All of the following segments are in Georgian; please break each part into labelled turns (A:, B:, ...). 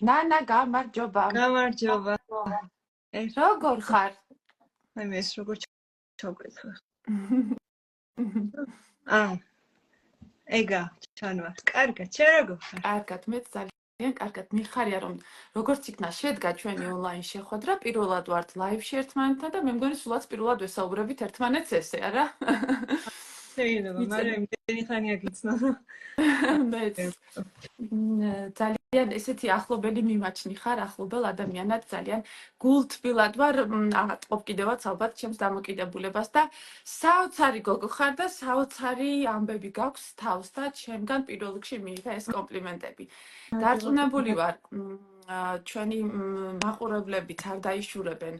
A: ნანა, გამარჯობა.
B: გამარჯობა.
A: როგორ ხარ?
B: აი მე ეს როგორ ჩავკითხე. ეგა, ჩანვარ. კარგად, შენ როგორ ხარ?
A: კარგად, მეც ძალიან კარგად. მიხარია რომ როგორც იქნა შედგა ჩვენი ონლაინ შეხვედრა, პირველად ვართ ლაივში ერთმანეთთან და მე მგონი სულაც პირველად ვესაუბრებით ერთმანეთს ესე, არა?
B: შეიძლება, მაგრამ იმდენი ხანია გიცნო.
A: მეც ძალიან ესეთი ახლობელი მიმაჩნი ხარ, ახლობელ ადამიანად ძალიან გულთბილად ვარ, აღატყობ კიდევაც ალბათ ჩემს დამოკიდებულებას და საოცარი გოგო ხარ და საოცარი ამბები გაქვს თავს და ჩემგან პირველ რიგში მიიღე ეს კომპლიმენტები. დარწმუნებული ვარ, ჩვენი მაყურებლებიც არ დაიშურებენ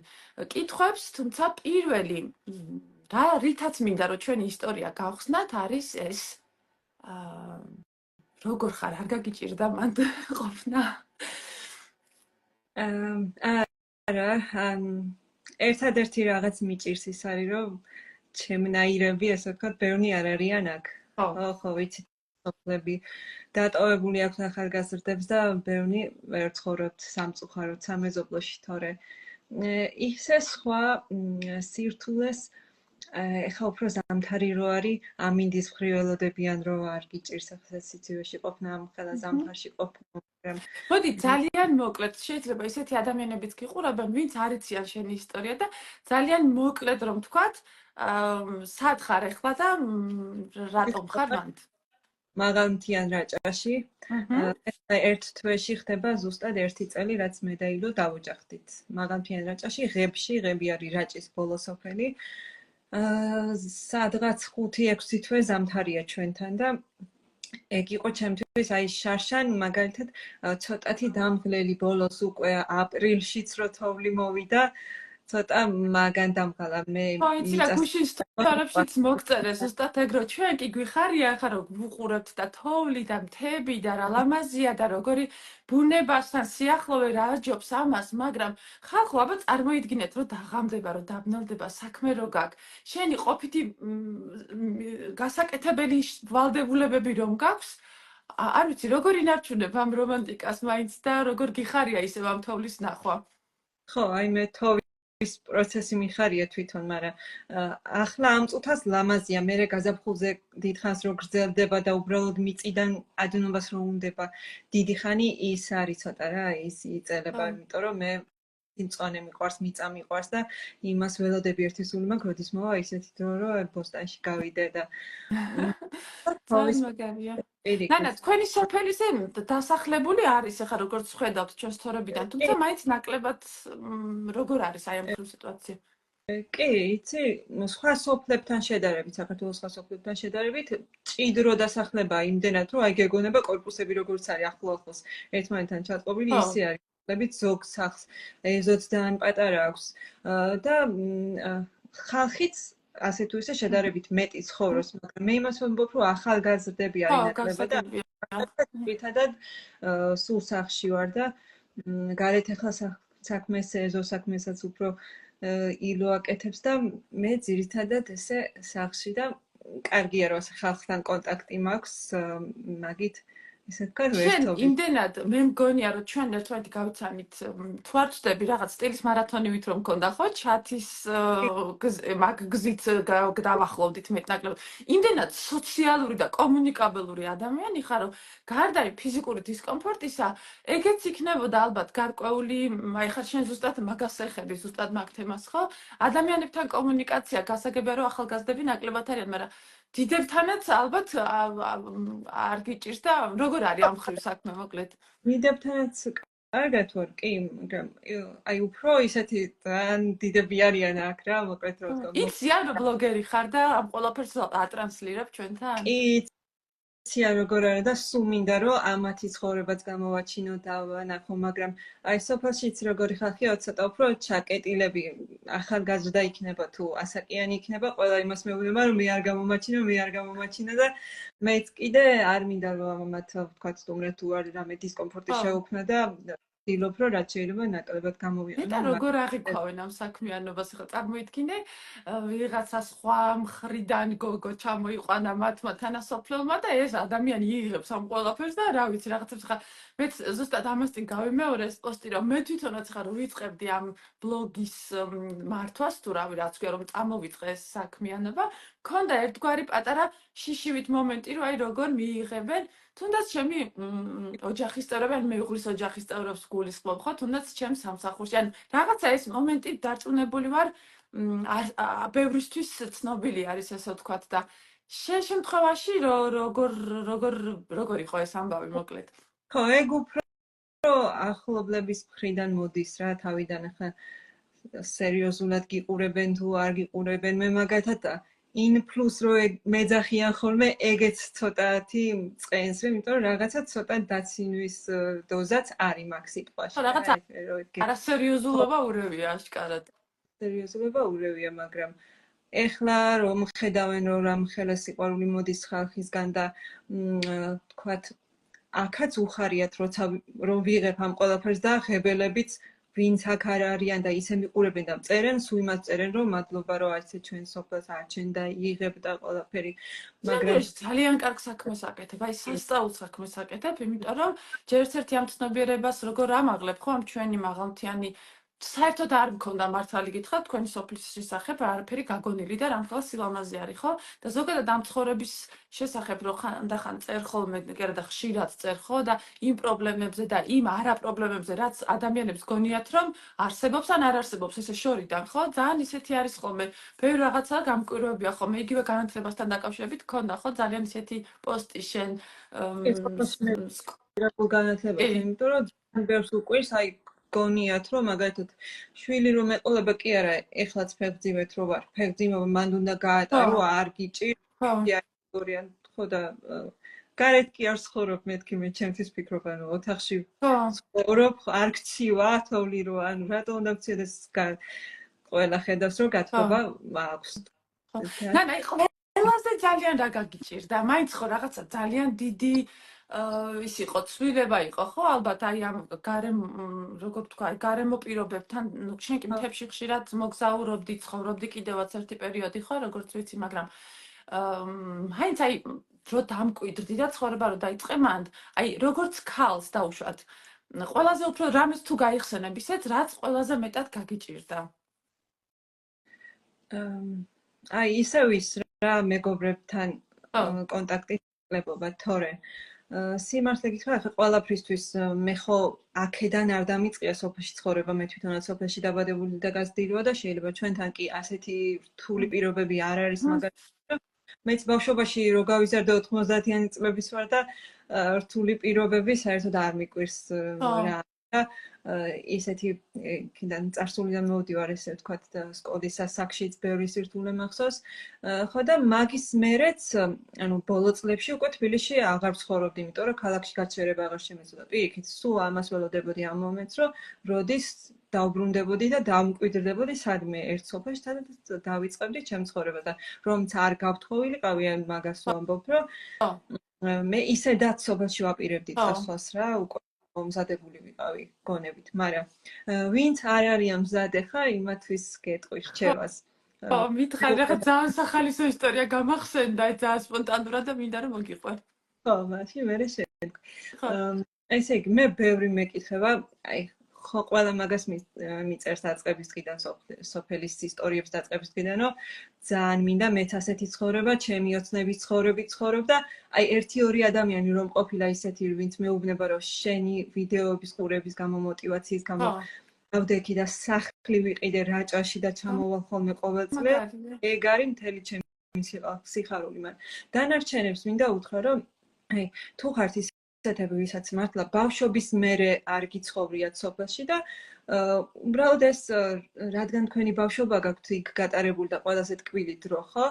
A: კითხვებს, თუმცა პირველი რითაც მინდა რომ ჩვენი ისტორია გავხსნათ არის ეს როგორ ხარ, არ გაგიჭირდა მანდ ყოფნა?
B: არა, ერთადერთი რაღაც მიჭირს ის არის, რომ ჩემნაირები, ასე ვთქვათ, ბევრი არ არიან აქ. ხო, ვიცი, სოფლები დატოვებული აქვს ახალგაზრდებს და ბევრი ვერ ცხოვრობთ სამწუხაროდ სამეზობლოში, თორე ისე სხვა სირთულეს ეხა უფრო ზამთარი რო არის, ამინდის მხრივ ველოდებიან, რომ არ გიჭირს ახლა სიცივეში ყოფნა, ამ ხელა ზამთარში ყოფნა, მაგრამ
A: მოდი ძალიან მოკლედ, შეიძლება ისეთი ადამიანებიც გიყურებენ, ვინც არ იციან შენი ისტორია და ძალიან მოკლედ რომ თქვათ, სად ხარ ახლა და რატომ ხარ მანდ?
B: მაღალმთიან რაჭაში. ერთ თვეში ხდება ზუსტად 1 წელი, რაც მე და ილო დავოჯახდით. მაღალმთიან რაჭაში, ღებში, ღები არის რაჭის ბოლო სოფელი. სადღაც 5-6 თვე ზამთარია ჩვენთან და ეგ იყო ჩემთვის აი შარშან მაგალითად ცოტათი დამღლელი ბოლოს უკვე აპრილშიც რო თოვლი მოვიდა ცოტა მაგან დამღალა მე
A: იცი რა გუშინ სტორიებშიც მოგწერე ზუსტად ეგ რო ჩვენ კი გვიხარია ხა რომ ვუყურებთ და თოვლი და მთები და რა ლამაზია და როგორი ბუნებასთან სიახლოვე რა აჯობს ამას, მაგრამ ხალხო აბა წარმოიდგინეთ რომ დაღამდება, რომ დაბნელდება საქმე რო გაქვს. შენი ყოფითი გასაკეთებელი ვალდებულებები რომ გაქვს, არ ვიცი როგორ ინარჩუნებ ამ რომანტიკას მაინც და როგორ გიხარია ისევ ამ თოვლის ნახვა.
B: ხო, აი მე თოვის პროცესი მიხარია თვითონ, მაგრამ ახლა ამ წუთას ლამაზია, მე გაზაფხულზე დიდხანს რო გრძელდება და უბრალოდ მიწიდან ადნობას რო უნდება დიდი ხანი ის არის ცოტა რა, ის იწელება, იმიტომ რომ მე მწონე მიყვარს, მიწა მიყვარს და იმას ველოდები ერთი სული მაქვს, როდის მოვა ისეთი დრო, რომ ბოსტანში გავიდე და
A: თავის მაგარია. ნანა, თქვენი სოფელიზე დასახლებული არის, ახლა როგორც ხედავთ ჩვენს თორებიდან, თუმცა მაინც ნაკლებად როგორ არის აი ამ ხრივ სიტუაცია?
B: კი, იცი, სხვა სოფლებთან შედარებით, საქართველოს სხვა სოფლებთან შედარებით, ჭიდრო დასახლება იმდენად, რომ აი გეგონება კორპუსები როგორც არის ახლოს ერთმანეთთან ჩატყობილი, ისე არის. ზოგ სახლს ეზოც ძალიან პატარა აქვს და ხალხიც ასე თუ ისე შედარებით მეტი ცხოვრობს, მაგრამ მე იმას ვამბობ, რომ ახალგაზრდები არის ნაკლებად და ერთადად სულ სახლში ვარ და გარეთ ახლა საქმეს ეზო საქმესაც უფრო ილო აკეთებს და მე ძირითადად ესე სახლში და კარგია რომ ხალხთან კონტაქტი მაქვს, მაგით ისე თქვა
A: ვერთობი. იმდენად მე მგონია რომ ჩვენ ერთმანეთი გავიცანით თუ არ ვწდები რაღაც სტილის მარათონივით რომ მქონდა ხო ჩათის მაგ გზით დავახლოვდით მეტნაკლებად. იმდენად სოციალური და კომუნიკაბელური ადამიანი ხარ რომ გარდა ფიზიკური დისკომფორტისა ეგეც იქნებოდა ალბათ გარკვეული აი ხარ შენ ზუსტად მაგას ეხები ზუსტად მაგ თემას ხო ადამიანებთან კომუნიკაცია გასაგებია რომ ახალგაზრდები ნაკლებად არიან მაგრამ დიდებთანაც ალბათ არ გიჭირს და როგორ არის ამ ხრივ საქმე მოკლედ?
B: დიდებთანაც კარგად ვარ, კი, მაგრამ აი უფრო ისეთი ძალიან დიდები არიან აქ რა, მოკლედ რო ვთქვა.
A: იცი არა ბლოგერი ხარ და ამ ყველაფერს ატრანსლირებ ჩვენთან?
B: კი, იცი როგორ არის და სულ მინდა რომ ამათი ცხოვრებაც გამოვაჩინო და ვნახო, მაგრამ აი სოფელშიც როგორი ხალხია, ცოტა უფრო ჩაკეტილები, ახალგაზრდა იქნება თუ ასაკიანი იქნება, ყველა იმას მეუბნება რომ მე არ გამომაჩინო და მეც კიდე არ მინდა რომ ამათ ვთქვათ სტუმრად თუ არ რამე დისკომფორტი შეუქმნა და ვცდილობ რომ რაც შეიძლება ნაკლებად გამოვიყენო.
A: და როგორ აღიქვავენ ამ საქმიანობას, ახლა წარმოიდგინე ვიღაცა სხვა მხრიდან გოგო ჩამოიყვანა მათმა თანასოფლელმა და ეს ადამიანი იღებს ამ ყველაფერს და რა ვიცი რაღაცებს ხა მეც ზუსტად ამასთან გავიმეორე ეს პოსტი, რომ მე თვითონაც ხარ ვიწყებდი ამ ბლოგის მართვას, თუ რავი, რაც ქვია, რომ წამოვიწყე ეს საქმიანობა, მქონდა ერთგვარი პატარა შიშივით მომენტი, რომ აი როგორ მიიღებენ, თუნდაც ჩემი ოჯახის წევრები, ან მეუღლის ოჯახის წევრებს გულისხმობ, ხო, თუნდაც ჩემს სამსახურში, ან რაღაცა ეს მომენტი დარწმუნებული ვარ, ბევრისთვის ცნობილი არის, ესე ვთქვათ და შემთხვევაში როგორ იყო ეს ამბავი მოკლედ?
B: ხო, ეგ უფრო ახლობლების მხრიდან მოდის რა, თავიდან ახლა სერიოზულად გიყურებენ თუ არ გიყურებენ, მე მაგათად in plus რო მეძახიან ხოლმე ეგეც ცოტათი წენს, იმიტომ რომ რაღაცა ცოტა დაცინვის დოზაც არის მაგ სიტყვაში.
A: რაღაცა არასერიოზულობა ურევია აშკარად.
B: სერიოზულობა ურევია, მაგრამ ეხლა რომ ხედავენ რომ რამ ხელისიყვარული მოდის ხალხისგან და თქვათ აქაც უხარიათ როცა რომ ვიღებ ამ ყველაფერს და ღებელებიც ვინც აქ არ არიან და ისე მიყურებენ და წერენ, სულ იმას წერენ რომ მადლობა რომ არცე ჩვენ სოფელს არჩენ და იღებ და ყველაფერი,
A: მაგრამ ძალიან კარგ საქმეს აკეთებ, აი სასწაულ საქმეს აკეთებ, იმიტომ რომ ჯერ ერთ-ერთი ამ ცნობიერებას როგორ ამაღლებ, ხო, ამ ჩვენი მაღალმთიანი საერთოდ არ მქონდა მართალი გითხრათ, თქვენი სოფლის შესახებ არაფერი გაგონილი და რამხელა სილამაზე არის, ხო? და ზოგადად ამ ცხოვრების შესახებ რო ხანდახან წერ ხოლმე, კერა და ხშირად წერ ხო და იმ პრობლემებზე და იმ არაპრობლემებზე, რაც ადამიანებს გონიათ, რომ არსებობს ან არ არსებობს, ესე შორიდან, ხო? ძალიან ისეთი არის ხოლმე, ბევრი რაღაცა გამკვირვებია ხოლმე, იგივე განათლებასთან დაკავშირებით ქონდა, ხო? ძალიან ისეთი პოსტი შენ
B: განათლებასთან, იმიტომ რომ ბევრს უკვირს, აი გონიათ რომ მაგალითად შვილი რომ ეყოლება კი არა ეხლაც ფეხძიმეთ რო ვარ ფეხძიმობა მანდ უნდა გაატარო არ გიჭირია ხო და გარეთ კი არ ცხოვრობ მეთქი მე ჩემთვის ფიქრობ ანუ ოთახში ცხოვრობ არ გცივა თოვლი რო ანუ რატო უნდა გციოდეს ყველა ხედავს რომ გათხოვა აქვს
A: ნანა ყველაზე ძალიან რა გაგიჭირდა მაინც ხო რაღაცა ძალიან დიდი ის იყო ცვლილება იყო ხო ალბათ აი ამ როგორ თქვა გარემო პირობებთან შენ კი მთებში ხშირად მოგზაურობდი ცხოვრობდი კიდევაც ერთი პერიოდი ხო როგორც ვიცი მაგრამ მაინც აი რო დამკვიდრდი და ცხოვრება რო დაიწყე მანდ აი როგორც ქალს დაუშვათ ყველაზე უფრო რამეს თუ გაიხსენებ ისეთ რაც ყველაზე მეტად გაგიჭირდა
B: აი ისევ ის რა მეგობრებთან კონტაქტი ლებობა თორე სიმართლე გითხრა ახლა ყველაფრისთვის მე ხო აქედან არ დამიწყია სოფელში ცხოვრება მე თვითონაც სოფელში დაბადებული და გაზრდილია და შეიძლება ჩვენთან კი ასეთი რთული პირობები არ არის მაგალითად მეც ბავშვობაში რო გავიზარდე 90-იანი წლების ვარ და რთული პირობები საერთოდ არ მიკვირს რა და ისეთი კიდან წარსულიდან მოვდივარ ესე ვთქვათ და სკოლის ასაკშიც ბევრი სირთულე მახსოვს ხო და მაგის მერეც ანუ ბოლო წლებში უკვე თბილისში აღარ ვცხოვრობდი იმიტომ რომ ქალაქში გაჩერება აღარ შემეწოდა პირიქით სულ ამას ველოდებოდი ამ მომენტს რომ როდის დავბრუნდებოდი და დამკვიდრდებოდი სადმე ერთ სოფელში სადაც დავიწყებდი ჩემ ცხოვრებას და რომც არ გავთხოვილიყავი ან მაგას ვამბობ რომ მე ისედაც სოფელში ვაპირებდი წასვლას რა უკვე მომზადებული ვიყავი გონებით, მაგრამ ვინც არ არის მზადე ხა იმათვის გეტყვი რჩევას.
A: ხო, მითხარ რაღაც ძალიან სახალისო ისტორია გამახსენდა, ძალიან სპონტანურად და მინდა რომ მოგიყვარ.
B: ხო, მაშინ მე შევედგ. ესე იგი, მე ბევრი მეკითხება, აი ხო ყველა მაგას მიწერს დაწყების დღიდან სოფელის ისტორიებს დაწყების დღიდან, რომ ძალიან მინდა მეც ასეთი ცხოვრება, ჩემი ოცნების ცხოვრებით ცხოვრობ და აი 1-2 ადამიანი რომ ყოფილა ისეთი, ვინც მეუბნება, რომ შენი ვიდეოების ყურების გამო მოტივაციის გამო გავდექი და სახლი ვიყიდე რაჭაში და ჩამოვალ ხოლმე ყოველწლე, ეგ არის მთელი ჩემი სიხარული, მაგრამ დანარჩენებს მინდა უთხრა, რომ აი თუ ხართ ისეთები, ვისაც მართლა ბავშვობის მერე არ გიცხოვრიათ სოფელში და უბრალოდ ეს რადგან თქვენი ბავშვობა გაქვთ იქ გატარებული და ყველაზე ტკბილი დრო, ხო?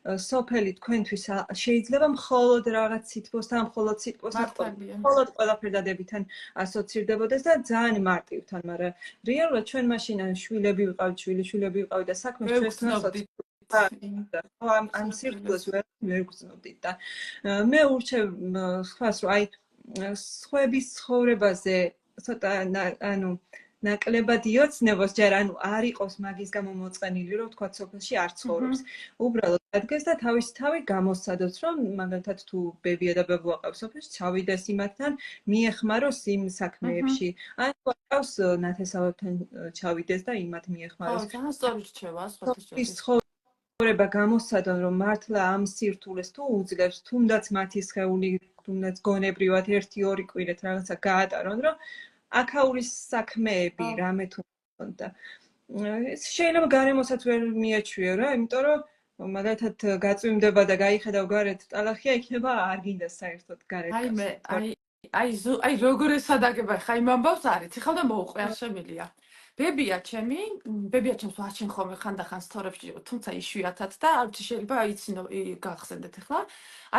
B: სოფელი თქვენთვის შეიძლება მხოლოდ რაღაც სითბოსთან, მხოლოდ სიტყვასთან, მხოლოდ ყველაფერ დადებითთან ასოცირდებოდეს და ძალიან მარტივთან, მაგრამ რეალურად ჩვენ მაშინ შვილები ვიყავით, შვილიშვილები ვიყავით და საქმე ჩვენ ამ სირთულეს ვერ გვგზნობდით და მე ურჩევ სხვას რომ აი სხვების ცხოვრებაზე ცოტა ანუ ნაკლებად იოცნებოს ჯერ ანუ არ იყოს მაგის გამო მოწყენილი რომ თქვა სოფელში არ ცხოვრობს. უბრალოდ ადგეს და თავის თავი გამოსცადოს რომ მაგალითად თუ ბებია და ბებო აყავს სოფელში ჩავიდეს იმათთან მიეხმაროს იმ საქმეებში. ან თუ აყავს ნათესავებთან ჩავიდეს და იმათ მიეხმაროს.
A: ძალიან სწორი რჩევა სხვათა შორის.
B: ცხოვრება გამოსცადონ რომ მართლა ამ სირთულეს თუ უძლებს თუნდაც მათი სხეული თუნდაც გონებრივად 1-2 კვირით რაღაცა გაატარონ რომ აქაურის საქმეები რამე თუ და შეიძლება გარემოსაც ვერ მიეჩვიო რა იმიტომ რომ მაგალითად გაწვიმდება და გაიხედავ გარეთ ტალახია იქნება არ გინდა საერთოდ გარეთ
A: აი როგორ ესადაგება ხა იმ ამბავს არის ეხლა და მოუყვე არ შემილია ბებია ჩემს ვაჩენ ხოლმე ხანდახან სტორებში თუმცა იშვიათად და არ ვიცი შეიძლება იცინო გახსენდეთ ეხლა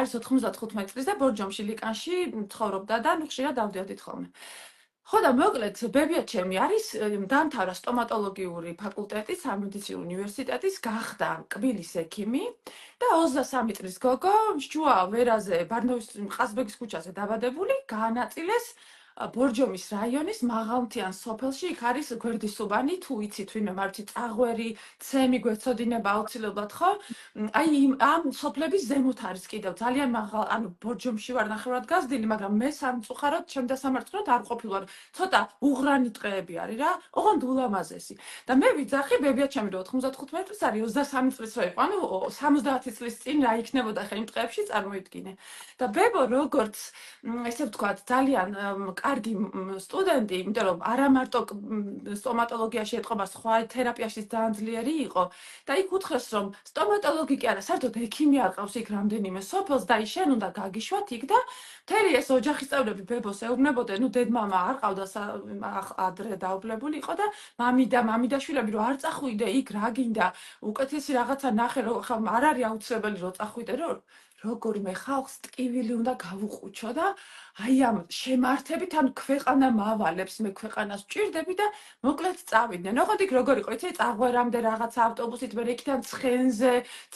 A: არის 95 წლის და ბორჯომში ლიკანში ცხოვრობდა და ნუ ხშირად დავდიოდით ხოლმე ხო და მოკლედ ბებია ჩემი არის დაამთავრა სტომატოლოგიური ფაკულტეტის სამედიცინო უნივერსიტეტის გახდა კბილის ექიმი და 23 წლის გოგო შუა ვერაზე ბარნოვის ყაზბეგის ქუჩაზე დაბადებული გაანაწილეს ბორჯომის რაიონის მაღალმთიან სოფელში იქ არის გვერდისუბანი თუ იცით ვინმე მარჩი წაღვერი ცემი გვეცოდინება აუცილებლად ხო აი ამ სოფლების ზემოთ არის კიდევ ძალიან მაღალ ანუ ბორჯომში ვარ ნახევრად გაზრდილი მაგრამ მე სამწუხაროდ ჩემ დასამართლებლად არ ყოფილვარ ცოტა უღრანი ტყეები არის რა ოღონდ ულამაზესი და მე ვიძახი ბებია ჩემი რო 95 წლის არის 23 წლის რო იყო ანუ 70 წლის წინ რა იქნებოდა ხა იმ ტყეებში წარმოიდგინე და ბებო როგორც ესე ვთქვათ ძალიან კარგი სტუდენტი, იმიტომ რომ არა მარტო სტომატოლოგიაში ეთყობა, სხვა თერაპიაში ძალიან ძლიერი იყო და იქ უთხრეს რომ სტომატოლოგი კი არა, საერთოდ ექიმი აყავს იქ რამდენიმე სოფელს და ის შენ უნდა გაგიშვათ იქ და მთელი ეს ოჯახის წევრები ბებოს ეუბნებოდნენ, ნუ დედმამა არ ყავდა ადრე დაობლებული იყო და მამიდაშვილები რომ არ წახვიდე იქ რა გინდა, უკეთესი რაღაცა ნახე რომ ხა არ არის აუცილებელი რომ წახვიდე რომ როგორ მე ხალხს ტკივილი უნდა გავუყუჩო და აი ამ შემართებით ან ქვეყანა მავალებს მე ქვეყანას ვჭირდები და მოკლედ წავიდნენ. ოღონდ იქ როგორ იყო, იცი, წაღვერამდე რაღაცა ავტობუსით მე იქიდან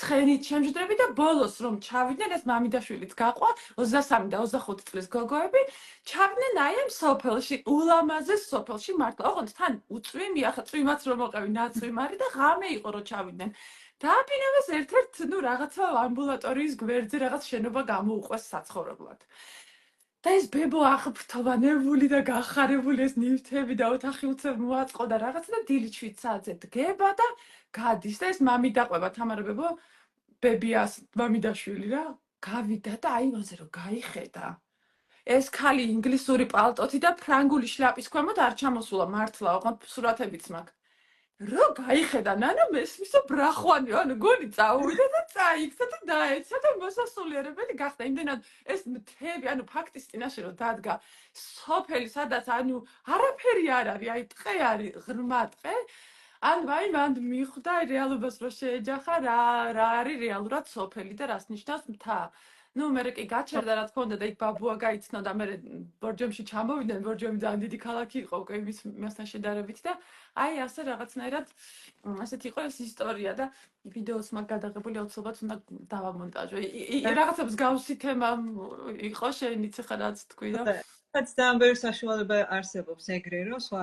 A: ცხენით შემჯდრები და ბოლოს რომ ჩავიდნენ ეს მამიდაშვილიც გაყვა 23 და 25 წლის გოგოები ჩავდნენ აი ამ სოფელში, ულამაზეს სოფელში მართლა. ოღონდ თან უწვიმია, ხა წვიმაც რომ მოყევი ნაწვიმარი და ღამე იყო რომ ჩავიდნენ. დააფინავეს ერთ-ერთ ნუ რაღაცა ამბულატორიის გვერდზე რაღაც შენობა გამოუყვეს საცხოვრებლად. და ეს ბებო აღფრთოვანებული და გახარებული ეს ნივთები და ოთახი უცებ მოაწყო და რაღაც და დილით 7 საათზე დგება და გადის და ეს მამი დაყვება თამარა ბებო ბებიას მამიდაშვილი რა გავიდა და აივანზე რომ გაიხედა ეს ქალი ინგლისური პალტოთი და ფრანგული შლაპის ქვემოთ არ ჩამოსულა მართლა ოღონდ სურათებიც მაქვს რო გაიხედა ნანა მესმისო ბრახვანი ანუ გონი წაუვიდა და წაიქცა და დაეცა და მოსასულიერებელი გახდა იმდენად ეს მთები ანუ ფაქტის წინაშე რომ დადგა სოფელი სადაც ანუ არაფერი არ არის აი ტყე არის ღრმა ტყე ან ვაი მან მიხვდა რეალობას რო შეეჯახა რა არის რეალურად სოფელი და რას ნიშნავს მთა ნუ მე კი გაჩერდა რა თქმა უნდა და იქ ბაბუა გაიცნო და მე ბორჯომში ჩამოვიდნენ ბორჯომი ძალიან დიდი ქალაქი იყო უკვე იმასთან შედარებით და აი ასე რაღაცნაირად ასეთი იყო ეს ისტორია და ვიდეოს მაგ გადაღებული აუცილებლად უნდა დავამონტაჟო რაღაცა მსგავსი თემა იყო შენიც ხა რაც თქვი და
B: რაც ძალიან ბევრი საშუალება არსებობს ეგრე რომ სხვა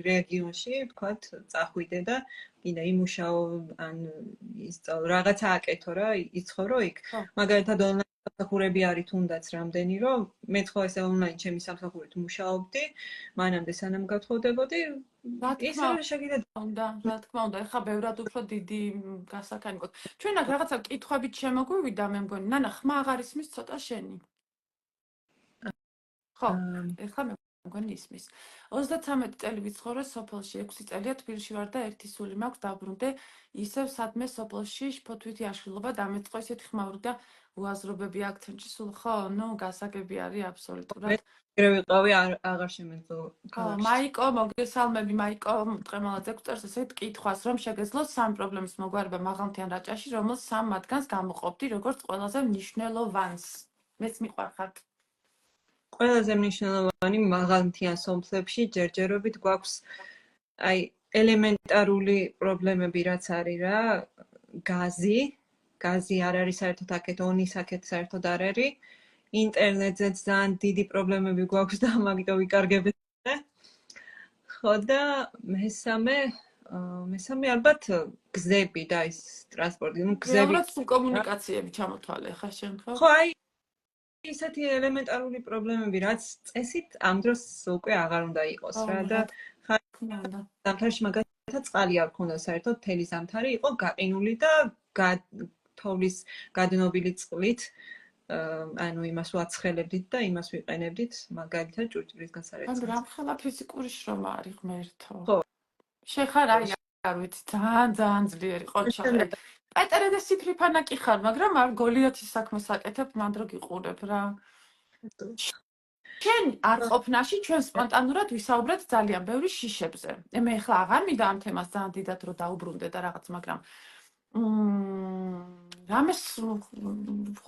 B: რეგიონში ვთქვათ წახვიდე და კიდე იმუშაო ან ისწავლო რაღაცა აკეთო რა იცხოვრო იქ მაგალითად სამსახურები არის თუნდაც რამდენი რომ მე ხო ესე ონლაინ ჩემი სამსახურით მუშაობდი მანამდე სანამ გათხოვდებოდი ისე შეგიძლია
A: რა თქმა უნდა ეხა ბევრად უფრო დიდი გასახანი გქონდა ჩვენ აქ რაღაცა კითხვებით შემოგვივიდა მე მგონი ნანა ხმა აღარ ისმის ცოტა შენი ხო ეხლა მე მგონი ისმის 33 წელი ვიცხოვრე სოფელში 6 წელია თბილისში ვარ და ერთი სული მაქვს დაბრუნდე ისევ სადმე სოფელში შფოთვითი აშლილობა დამეწყო ისეთი ხმაური და უაზრობები აქცენტში სულ ხო ნუ გასაგები არის აბსოლუტურად
B: ეგრე ვიყავი აღარ შემეძლო
A: მაიკო მოგესალმები მაიკო მტყემალაძე გვწერს ესეთ კითხვას რომ შეგეძლო სამ პრობლემის მოგვარება მაღალმთიან რაჭაში რომელს სამ მათგანს გამოყოფდი როგორც ყველაზე მნიშვნელოვანს მეც მიყვარხარ
B: ყველაზე მნიშვნელოვანი მაღალმთიან სოფლებში ჯერჯერობით გვაქვს აი ელემენტარული პრობლემები რაც არის რა გაზი არ არის საერთოდ აქეთ ონის აქეთ საერთოდ არ არის ინტერნეტზეც ძალიან დიდი პრობლემები გვაქვს და მაგიტომ ვიკარგებთ ხო და მესამე ალბათ გზები და ის ტრანსპორტი, ну გზები.
A: რეალურად სულ კომუნიკაციები ჩამოთვალე ხა შენ ხო?
B: ხო, აი ისეთი ელემენტარული პრობლემები, რაც წესით ამ დროს უკვე აღარ უნდა იყოს რა და ზამთარში მაგალითად წყალი არ ქონდა საერთოდ, თელი ზამთარი იყო გაყინული და თოვლის გადნობილი წყლით ანუ იმას ვაცხელებდით და იმას ვიყენებდით მაგალითად ჭურჭლის გასარეთად.
A: ანუ რამხელა ფიზიკური შრომა არის ღმერთო.
B: ხო.
A: შეხარ არ ვიცი, ძალიან ძლიერი ყოჩაღი. პეტერე და სიფრიფანა კი ხარ, მაგრამ არ გოლიათის საქმეს აკეთებ, მანდ რო გიყურებ რა. შენ არ ყოფნაში ჩვენ სპონტანურად ვისაუბრეთ ძალიან ბევრი შიშებზე. მე ახლა აღარ მინდა ამ თემას ძალიან დიდად რო დაუბრუნდე და რაღაც, მაგრამ რამეს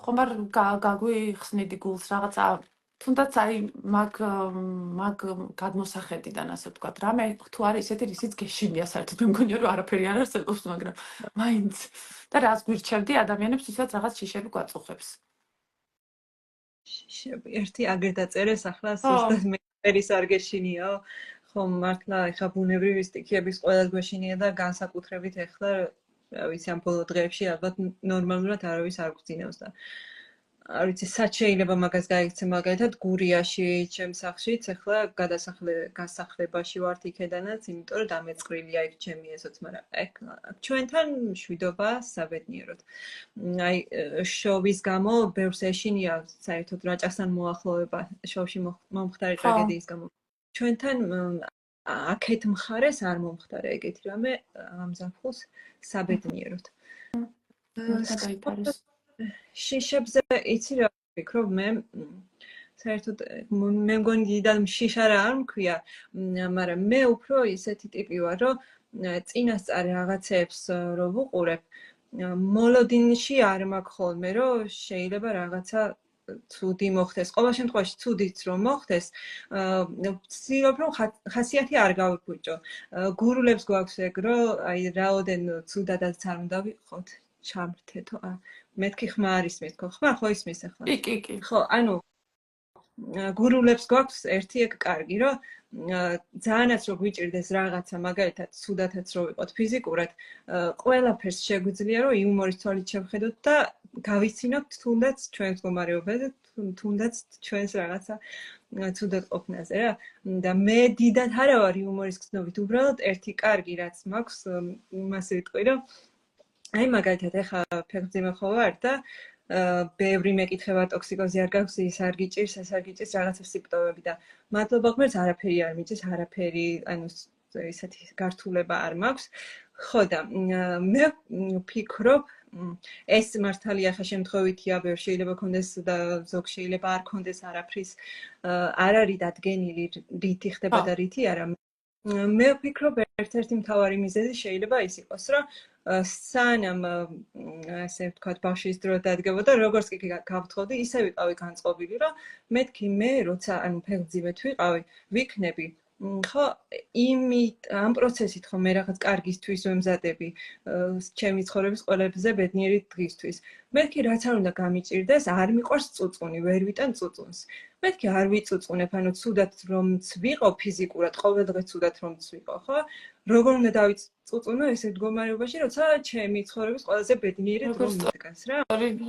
A: ხომ არ გაგვიხსნიდი გულს რაღაცა თუნდაც აი მაგ გადმოსახედიდან ასე ვთქვათ, რამე თუ არის ისეთი რისიც გეშინია საერთოდ მე მგონია რომ არაფერი არ არსებობს, მაგრამ მაინც და რას გვირჩევდი ადამიანებს ვისაც რაღაც შიშები გვაწუხებს.
B: შიშები ერთი აგერ დაწერეს ახლა ზუსტად მე ერის არ გეშინიაო. ხო მართლა ეხა ბუნებრივი სტიქიების ყველას გვეშინია და განსაკუთრებით ეხლა რა ვიცი ამ ბოლო დღეებში ალბათ ნორმალურად არავის არ გვძინავს და არ ვიცი სად შეიძლება მაგას გაიქცე მაგალითად გურიაში ჩემს სახლშიც ახლა გასახლებაში ვართ იქედანაც იმიტომ რომ დამეწყრილია იქ ჩემი ესოც მაგრამ ეგ ჩვენთან მშვიდობა საბედნიეროდ აი შოვის გამო ბევრს ეშინია საერთოდ რაჭასთან მოახლოვება შოვში მომხდარი ტრაგედიის გამო ჩვენთან აქეთ მხარეს არ მომხდარა ეგეთი რამე ამზაფხულს საბედნიეროდ შიშებზე იცი რა ვფიქრობ მე საერთოდ მე მგონი დიდად შიშარა არ მქვია მაგრამ მე უფრო ისეთი ტიპი ვარ რომ წინასწარ რაღაცებს რო ვუყურებ მოლოდინში არ მაქვს ხოლმე რომ შეიძლება რაღაცა ცუდი მოხდეს. ყოველ შემთხვევაში ცუდიც რომ მოხდეს, ვცდილობ რომ ხასიათი არ გავიკვიჭო. გურულებს გვაქვს ეგ რომ აი რაოდენ ცუდადაც არ უნდა ვიყოთ. ჩამრთეთო. მეთქი ხმა არ ისმის თქო. ხმა ხო ისმის ახლა?
A: კი.
B: ხო, ანუ გურულებს გვაქვს ერთი ეგ კარგი რომ ძალიანაც რო გვიჭირდეს რაღაცა მაგალითად ცუდათაც რო ვიყოთ ფიზიკურად, ყველაფერს შეგვიძლია რომ იუმორის თვალით შევხედოთ და გავიცინოთ თუნდაც ჩვენს მდგომარეობაზე, თუნდაც ჩვენს რაღაცა ცუდად ყოფნაზე რა. და მე დიდად არა ვარ იუმორის გრძნობით, უბრალოდ ერთი კარგი რაც მაქვს, იმასე ვიტყვი რომ აი მაგალითად ეხა ფეხმძიმე ხო ვარ და ბევრი მეკითხება ტოქსიკოზი არ გაქვს, ის არ გიჭირს, ეს არ გიჭირს, რაღაცა სიმპტომები და მადლობა ღმერთს არაფერი არ მიჭირს, არაფერი, ანუ ისეთი გართულება არ მაქვს. ხო და მე ვფიქრობ ეს მართალია ხა შემთხვევითია, ბევრ შეიძლება კონდეს და ზოგ შეიძლება არ კონდეს არაფრის არ არის დადგენილი რითი ხდება და რითი არა. მე ვფიქრობ ერთ-ერთი მთავარი მიზეზი შეიძლება ის იყოს, რომ სანამ ასე ვთქვათ ბავშვის დრო დადგებოდა, როგორც კი გავთხოვდი, ისე ვიყავი განწყობილი, რომ მეთქი მე როცა ანუ ფეხმძიმეთ ვიყავი, ვიქნები ხო ამ პროცესით ხო მე რაღაც კარგისთვის ვემზადები ჩემი ცხოვრების ყველაზე ბედნიერი დღისთვის. მეთქი რაც არ უნდა გამიჭირდეს, არ მიყვარს წუწუნი, ვერ ვიტან წუწუნს. მეთქი არ ვიწუწუნებ, ანუ ცუდად რომც ვიყო ფიზიკურად, ყოველდღე ცუდად რომც ვიყო, ხო? როგორ უნდა დავიწუწუნო ესეთ მდგომარეობაში, როცა ჩემი ცხოვრების ყველაზე ბედნიერი დრო მიდგას რა?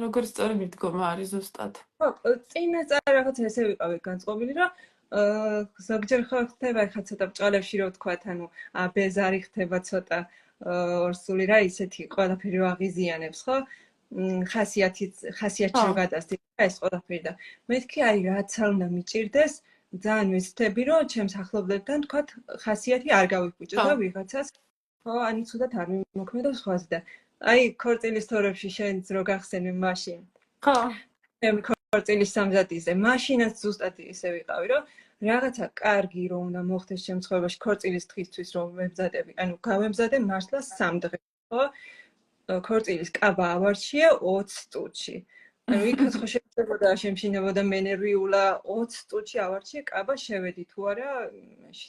A: როგორ სწორი მიდგომა არის ზუსტად.
B: ხო, წინასწარ რაღაც ესე ვიყავი განწყობილი, რომ ზოგჯერ ხდება ხა ცოტა ბჭყალებში რო ვთქვათ, ანუ ბეზარი ხდება ცოტა ორსული რა ისეთი ყველაფერი რო აღიზიანებს, ხო? ხასიათი რო გადასდით, ეს ყველაფერი და მეთქი აი რაც არ უნდა მიჭირდეს, ძალიან ვეცდები რომ ჩემს ახლობლებთან ვთქვათ, ხასიათი არ გავიკვიჭო და ვიღაცას ხო, ანუ ცუდად არ მიმოქმედო სხვაზე და აი ქორწილის თორებში შენც რო გახსენე მაშინ.
A: ხო.
B: მე ქორწილის სამზადისზე, მაშინაც ზუსტად ისე ვიყავი, რომ რაღაცა კარგი რომ უნდა მოხდეს ჩემს ცხოვრებაში ქორწილის დღისთვის რომ ვემზადები. ანუ გავემზადე მართლა 3 დღე, ხო? ქორწილის კაბა ავარჩიე 20 წუთში. ანუ იქაც ხო შეიძლება შემშინებოდა მე ნერვიულა 20 წუთში ავარჩიე კაბა შევედი თუ არა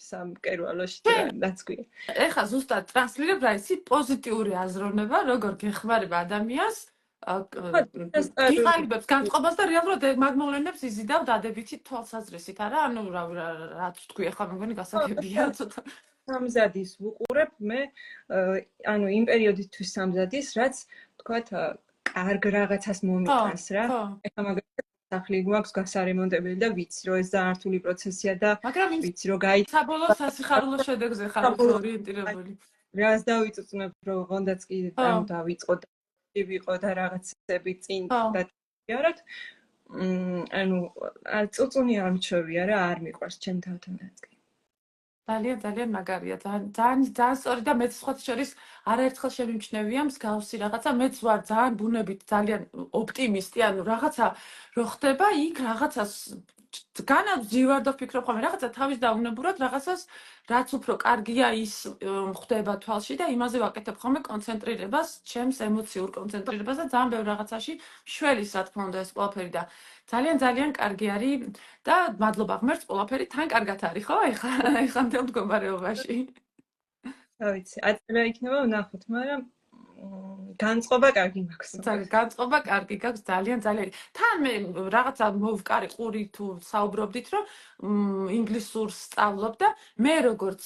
B: სამკერვალოში დაცგვია.
A: ეხა ზუსტად ტრანსლირებ რა ისი პოზიტიური აზროვნება, როგორ გეხმარება ადამიანს გიყალიბებს განწყობას და რეალურად მაგ მოვლენებს იზიდავ დადებითი თვალსაზრისით, არა? ანუ რაც თქვი ახლა მე მგონი გასაგებია ცოტა.
B: სამზადის ვუყურებ მე ანუ იმ პერიოდისთვის სამზადის, რაც თქვათ კარგ რაღაცას მომიტანს რა. ეხლა მაგალითად სახლი გვაქვს გასარემონტებელი და ვიცი რომ ეს დაართული პროცესია და ვიცი რომ
A: საბოლოო სასიხარულო შედეგზე ხარ ორიენტირებული.
B: რას დავიწუწნებ რომ ღონდაც კი ანუ დავიწყო და ვიყო და რაღაცები წინ დაგიაროთ. ანუ წუწუნი არ მჩვევია რა, არ მიყვარს ჩემ თავთანაც კი.
A: ძალიან მაგარია, ძალიან სწორი და მეც სხვა შორის არაერთხელ შემიმჩნევია მსგავსი რაღაცა, მეც ვარ ძალიან ბუნებით ძალიან ოპტიმისტი, ანუ რაღაცა რო ხდება, იქ რაღაცას განავზივარ და ვფიქრობ ხოლმე რაღაცა თავის დაუნებურად რაღაცას რაც უფრო კარგია ის ხდება თვალში და იმაზე ვაკეთებ ხოლმე კონცენტრირებას, ჩემს ემოციურ კონცენტრირებას და ძალიან ბევრ რაღაცაში მშველის რა თქმა უნდა ეს ყველაფერი და ძალიან კარგი არის და მადლობა ღმერთს ყველაფერი თან კარგად არის ხო? ეხლა მთელ მდგომარეობაში.
B: რა ვიცი, აწერა იქნება ვნახოთ, მაგრამ განწყობა კარგი მაქვს.
A: განწყობა კარგი გაქვს ძალიან. თან მე რაღაცა მოვკარი ყური თუ საუბრობდით, რომ ინგლისურს სწავლობ და მე როგორც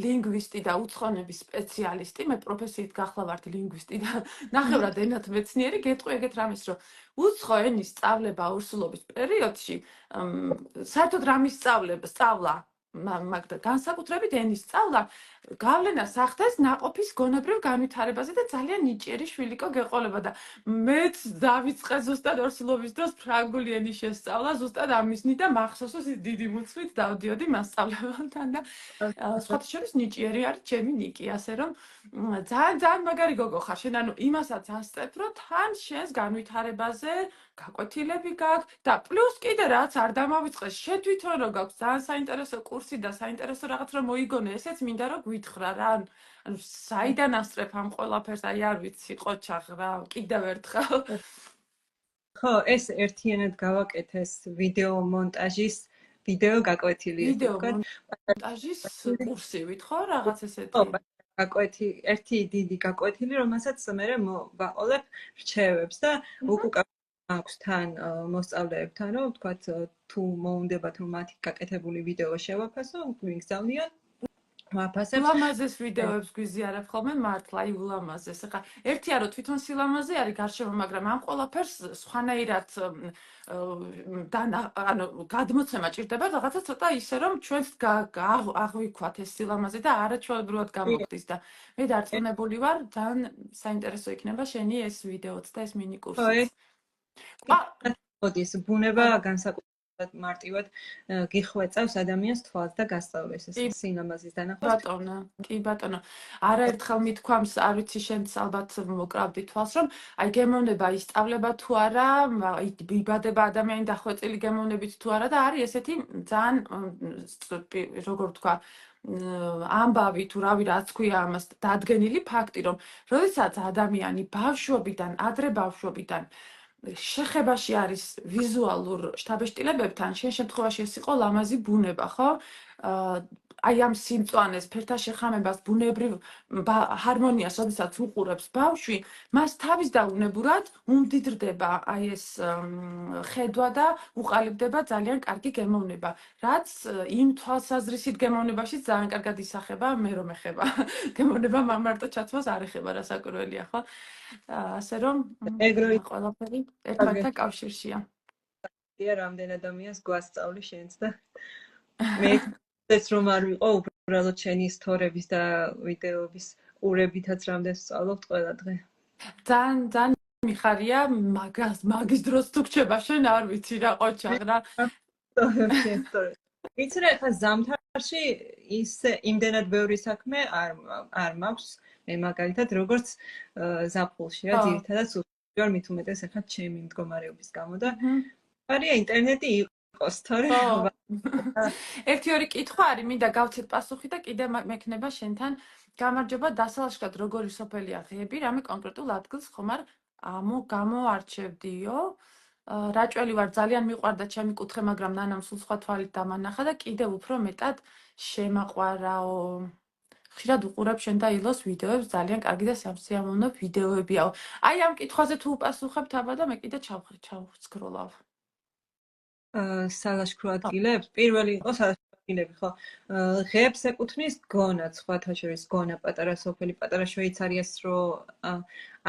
A: ლინგვისტი და უცხოენების სპეციალისტი, მე პროფესიით გახლავართ ლინგვისტი და ნახევრად ენათმეცნიერი, გეტყვი ეგეთ რამეს, რომ უცხო ენის სწავლება ორსულობის პერიოდში საერთოდ რამის სწავლა მაგდა განსაკუთრებით ენის სწავლა გავლენას ახდენს ნაყოფის გონებრივ განვითარებაზე და ძალიან ნიჭიერი შვილიკო გეყოლება და მეც დავიწყე ზუსტად ორსულობის დროს ფრანგული ენის შესწავლა ზუსტად ამისნი და მახსოვს ის დიდი მუცლით დავდიოდი მასწავლებელთან და სხვათა შორის ნიჭიერი არის ჩემი ნიკი, ასე რომ ძალიან მაგარი გოგო ხარ შენ, ანუ იმასაც ასწრებ, რომ თან შენს განვითარებაზე გაკვეთილები გაქვს და პლუს კიდე რაც არ დამავიწყეს, შენ თვითონ რო გაქვს ძალიან საინტერესო კურსი და საინტერესო რაღაც რომ მოიგონე, ესეც მინდა რომ გვითხრა რა. ანუ საიდან ასწრებ ამ ყველაფერს, აი არ ვიცი, ყოჩაღ რა, კიდევ ერთხელ.
B: ხო, ეს ერთიანად გავაკეთეს ვიდეო მონტაჟის ვიდეო გაკვეთილი.
A: ვიდეო მონტაჟის კურსივით ხო, რაღაც ესეთი.
B: გაკვეთი, ერთი დიდი გაკვეთილი, რომელსაც მე ვაყოლებ რჩევებს და უკუკა აქვს თან მოსწავლეებთან, რომ ვთქვათ, თუ მოუნდებათ, რომ მათი გაკეთებული ვიდეო შევაფასო, ვიგზავნიოთ. ვაფასებ.
A: ულამაზეს ვიდეოებს გვიზიარებ ხოლმე მართლა, აი ულამაზეს. ახლა ერთია რომ თვითონ სილამაზე არის გარშემო, მაგრამ ამ ყველაფერს სხვანაირად ანუ გადმოცემა ჭირდება რაღაცა ცოტა ისე რომ ჩვენს აღვიქვათ ეს სილამაზე და არაჩვეულებრივად გამოგდის და მე დარწმუნებული ვარ, ძალიან საინტერესო იქნება შენი ეს ვიდეოც და ეს მინი კურსიც.
B: მოდის ბუნება განსაკუთრებით მარტივად გიხვეწავს ადამიანს თვალს და გასწავლეს ეს სილამაზის დანახვას.
A: კი ბატონო. არაერთხელ მithქვამს, არ ვიცი შენც ალბათ მოკრავდი თვალს, რომ აი გემოვნება ისწავლება თუ არა, იბადება ადამიანი დახვეწილი გემოვნებით თუ არა და არის ესეთი ძალიან როგორ ვთქვა ამბავი თუ რავი რაც ქვია ამას დადგენილი ფაქტი, რომ როდესაც ადამიანი ბავშვობიდან, ადრე ბავშვობიდან შეხებაში არის ვიზუალურ შთაბეჭდილებებთან, შენ შემთხვევაში ეს იყო ლამაზი ბუნება, ხო? აი ამ სიმწვანეს, ფერთა შეხამებას, ბუნებრივ ჰარმონიას, როდესაც უყურებს ბავშვი, მას თავის დაუნებურად უმდიდრდება აი ეს ხედვა და უყალიბდება ძალიან კარგი გემოვნება, რაც იმ თვალსაზრისით გემოვნებაში ძალიან კარგად ისახება, მე რომ ეხება. გემოვნება მარტო ჩათვალს არ ეხება, რასაკვირველია, ხო? ასე რომ ყველაფერი ერთმანეთთან კავშირშია.
B: დია რამდენ ადამიანს გვასწავლი შენც და მე ეს რომ არ ვიყო უბრალოდ შენი სტორების და ვიდეოების ყურებითაც რამდენს ვსწავლობთ ყველა დღე.
A: ძალიან მიხარია მაგის დროს თუ გრჩება შენ არ ვიცი რა ყოჩაღ რა.
B: ვიცი რა ხა ზამთარში ისე იმდენად ბევრი საქმე არ მაქვს. მე მაგალითად როგორც ზაფხულში რა ძირითადად ვარ მით უმეტეს ახლა ჩემი მდგომარეობის გამო და არია ინტერნეტი იყოს თორე
A: ერთი ორი კითხვა არის მინდა გავცეთ პასუხი და კიდე მექნება შენთან გამარჯობა დასალაშქრად როგორი სოფელია ღები რამე კონკრეტულ ადგილს ხომ არ გამოარჩევდიო რაჭველი ვარ ძალიან მიყვარდა ჩემი კუთხე მაგრამ ნანამ სულ სხვა თვალით დამანახა და კიდევ უფრო მეტად შემაყვარაო ხშირად უყურებ შენ და ილოს ვიდეოებს, ძალიან კარგი და სამსიამოვნო ვიდეოებიაო. აი ამ კითხვაზე თუ უპასუხებთ აბა და მე კიდე ჩავსკროლავ.
B: სალაშქრო ადგილებს, პირველი იყო სალაშქრო ადგილები, ხო? ღებს ეკუთვნის გონა, სხვათა შორის გონა, პატარა სოფელი, პატარა შვეიცარიას რო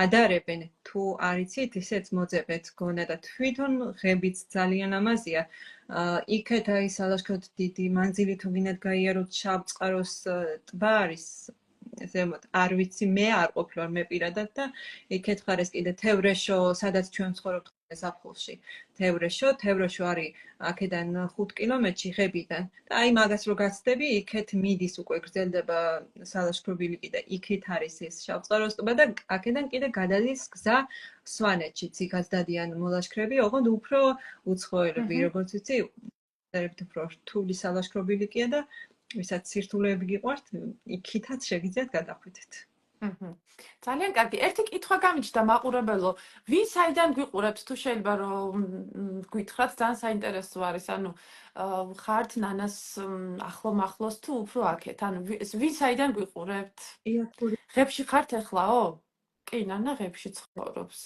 B: ადარებენ, თუ არიცით, ისეც მოძებნეთ გონა და თვითონ ღებიც ძალიან ამაზია. იქეთ აი სალაშქროდ დიდი მანძილი თუ გინდათ გაიაროთ შავწყაროს ტბა არის ზემოთ, არ ვიცი, მე არ ყოფილვარ მე პირადად და იქეთ ხარეს კიდე თევრეშო, სადაც ჩვენ ვცხოვრობთ ზაფხულში. თევრეშო არის აქედან 5 კილომეტრში ღებიდან. და აი მაგას რო გაცდები, იქეთ მიდის უკვე გრძელდება სალაშქრო ბილიკი და იქით არის ეს შავწყაროს ტბა და აქედან კიდე გადადის გზა სვანეთშიც, იქაც დადიან მოლაშქრები, ოღონდ უფრო უცხოელები, როგორც იცი, უფრო რთული სალაშქრო ბილიკია და ვისაც სირთულეები გიყვართ, იქითაც შეგიძლიათ გადახვიდეთ.
A: ძალიან კარგი. ერთი კითხვა გამიჩნდა მაყურებელო, ვინ საიდან გვიყურებთ თუ შეიძლება რომ გითხრათ, ძალიან საინტერესო არის, ანუ ხართ ნანას ახლო მახლოს თუ უფრო აქეთ, ანუ ვინ საიდან გვიყურებთ? ღებში ხართ ეხლაო? კი, ნანა ღებში ცხოვრობს.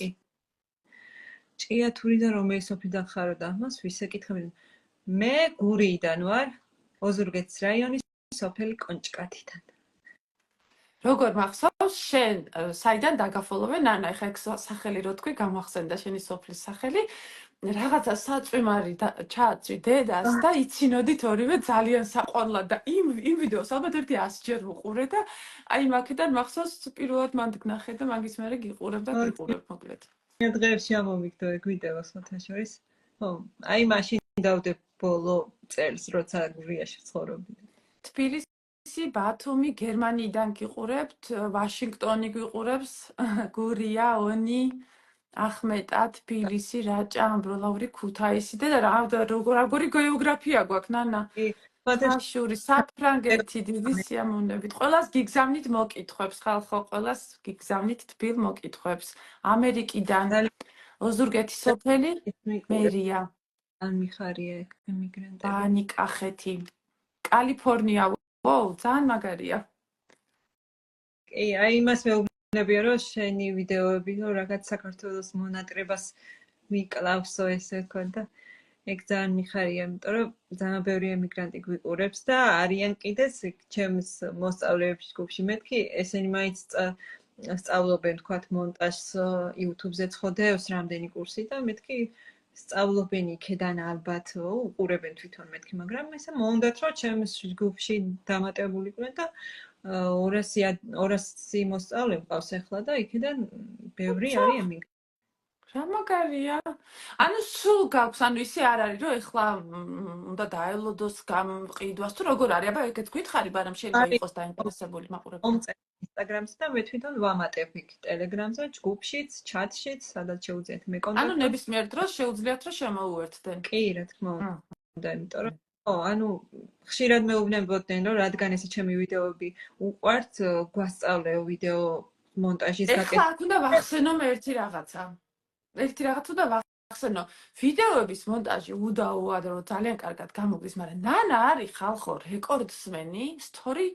B: ჭიათურიდან რომელი სოფლიდან ხარო და ამას ვისეკითხები? მე გურიიდან ვარ, ოზურგეთის რაიონის სოფელი კონჭკათიდან.
A: როგორ მახსოვს შენ საიდან დაგაფოლოვე ნანა, ეხა ეგ სახელი რო თქვი, გამახსენდა შენი სოფლის სახელი. რაღაცა საწვიმარი ჩააწვი დედას და იცინოდით ორივე ძალიან საყვარლად და იმ ვიდეოს ალბათ ერთი 100 ჯერ ვუყურე და აი მაქედან მახსოვს პირველად მანდ გნახე და მაგის მერე გიყურებ და გიყურებ მოკლედ.
B: დღეებში ამომიგდო ეგ ვიდეო სხვათა შორის. ხო, აი მაშინ დავდებ ბოლო წელს, როცა გურიაში ცხოვრობდი.
A: თბილისი, ბათუმი, გერმანიიდან გიყურებთ, ვაშინგტონი გიყურებს, გურია, ონი, ახმეტა, თბილისი, რაჭა, ამბროლაური, ქუთაისი და როგორი გეოგრაფია გვაქვს, ნანა. ხაშური, საფრანგეთი, დიდი სიამოვნებით. ყველას გიგზავნით მოკითხვებს, ხალხო, ყველას გიგზავნით თბილ მოკითხვებს. ამერიკიდან, ოზურგეთის სოფელი, მერია.
B: ან მიხარია ემიგრანტები.
A: ბანიკახეთი. კალიფორნია, ვოუ, ძალიან მაგარია.
B: კი, აი იმას მეუბნებია, რომ შენი ვიდეოები, რომ რაღაც საქართველოს მონატრებას მიკლავსო ესე თქვა და ეგ ძალიან მიხარია, იმიტომ რომ ძალიან ბევრი ემიგრანტი გვიყურებს და არიან კიდეც ჩემს მოსწავლეების ჯგუფში. მეთქი ესენი მაინც სწავლობენ თქვათ მონტაჟს YouTube-ზე ცხოდეოს რამდენი კურსი და მეთქი სწავლობენ იქედან ალბათ უყურებენ თვითონ მეთქი, მაგრამ ესე მომდათ რომ ჩემს ჯგუფში დამატებულიყვნენ და 200 მოსწავლე მყავს ახლა და იქედან ბევრი არის ემიგრანტი.
A: რა მაგარია. ანუ სულ გაქვს, ანუ ისე არ არის რომ ეხლა უნდა დაელოდოს გამყიდვას თუ როგორ არის? აბა ეგეც გითხარი, მაგრამ შეიძლება იყოს დაინტერესებული მაყურებელი.
B: Instagram-ზე და მე თვითონ ვამატებ იქ Telegram-ზე, ჯგუფშიც, ჩატშიც, სადაც შეუძლიათ მე კონტაქტი.
A: ანუ ნებისმიერ დროს შეუძლიათ რომ შემოუერთდენ.
B: კი, რა თქმა უნდა, იმიტომ რომ ხო, ანუ ხშირად მეუბნებოდნენ რომ რადგან ესე ჩემი ვიდეოები უყვართ, გვასწავლეო ვიდეო მონტაჟის
A: გაკეთება. ეხლა აქ უნდა ვახსენო ერთი რაღაცა. უნდა ვახსენო. ვიდეოების მონტაჟი უდაოა და რომ ძალიან კარგად გამოგდის, მაგრამ ნანა არის ხალხო რეკორდსმენი story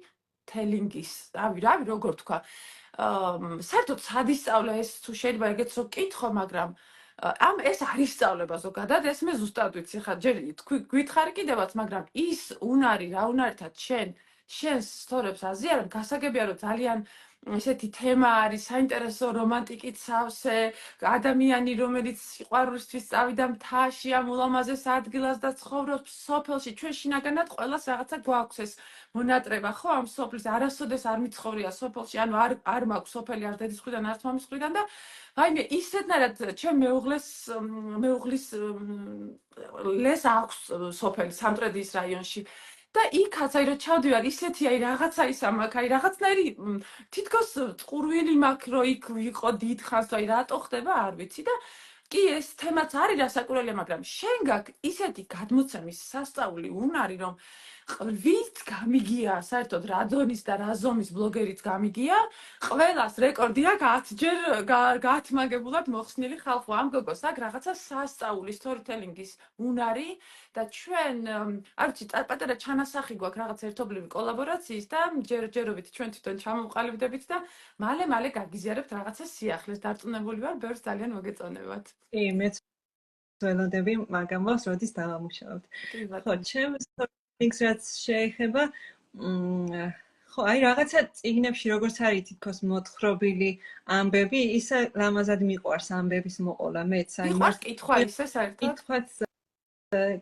A: telling-ის, რავი, როგორ თქვა. საერთოდ სად ისწავლა ეს თუ შეიძლება ეგეც რო კითხო, მაგრამ ეს არ ისწავლება ზოგადად, ეს მე ზუსტად ვიცი, ხა ჯერ გითხარი კიდევაც, მაგრამ ის უნარი, რა უნარითაც შენ სტორებს აზიარებ, გასაგებია რომ ძალიან ესეთი თემა არის, საინტერესო რომანტიკით სავსე, ადამიანი, რომელიც სიყვარულისთვის წავიდა მთაში, ამ ულამაზეს ადგილას და ცხოვრობს სოფელში. ჩვენ შინაგანად ყველას რაღაცა გვაქვს ეს მონატრება, ხო, ამ სოფლის არასოდეს არ მიცხოვრია სოფელში, ანუ არ მაქვს სოფელი არ დედის მხრიდან, არც მამის მხრიდან და ვაიმე, ისეთნაირად ჩემ მეუღლის ლეს აქვს სოფელი სამტრედიის რაიონში. და იქაც აი რომ ჩავდივარ ისეთი აი რაღაცა ის ამაკ აი რაღაცნაირი თითქოს წყურვილი მაქვს რომ იქ ვიყო დიდხანს აი რატო ხდება არ ვიცი და კი ეს თემაც არის რასაკვირველია მაგრამ შენ გაქვს ისეთი გადმოცემის სასწაული უნარი რომ ვინც გამიგია, საერთოდ რა დონის და რა ზომის ბლოგერიც გამიგია, ყველას რეკორდი აქვს 10ჯერ გაათმაგებულად მოხსნილი ხალხო. ამ გოგოს აქვს რაღაცა სასწაული სტორიტელინგის უნარი და ჩვენ, არ ვიცი, პატარა ჩანასახი გვაქვს რაღაც ერთობლივი კოლაბორაციის და ჯერჯერობით ჩვენ თვითონ ჩამოვყალიბდებით და მალე გაგიზიარებთ რაღაცა სიახლეს. დარწმუნებული ვარ, ბევრს ძალიან მოგეწონებათ.
B: კი, მეც ველოდები მაგამოს, როდის დავამუშავებთ. ხო, ჩემს links რაც შეეხება, ხო, აი რაღაცა წიგნებში როგორც არის თითქოს მოთხრობილი ამბები, ისე ლამაზად მიყვარს ამბების მოყოლა მეც.
A: აი მას კითხვა ისე საერთოდ?
B: კითხვაც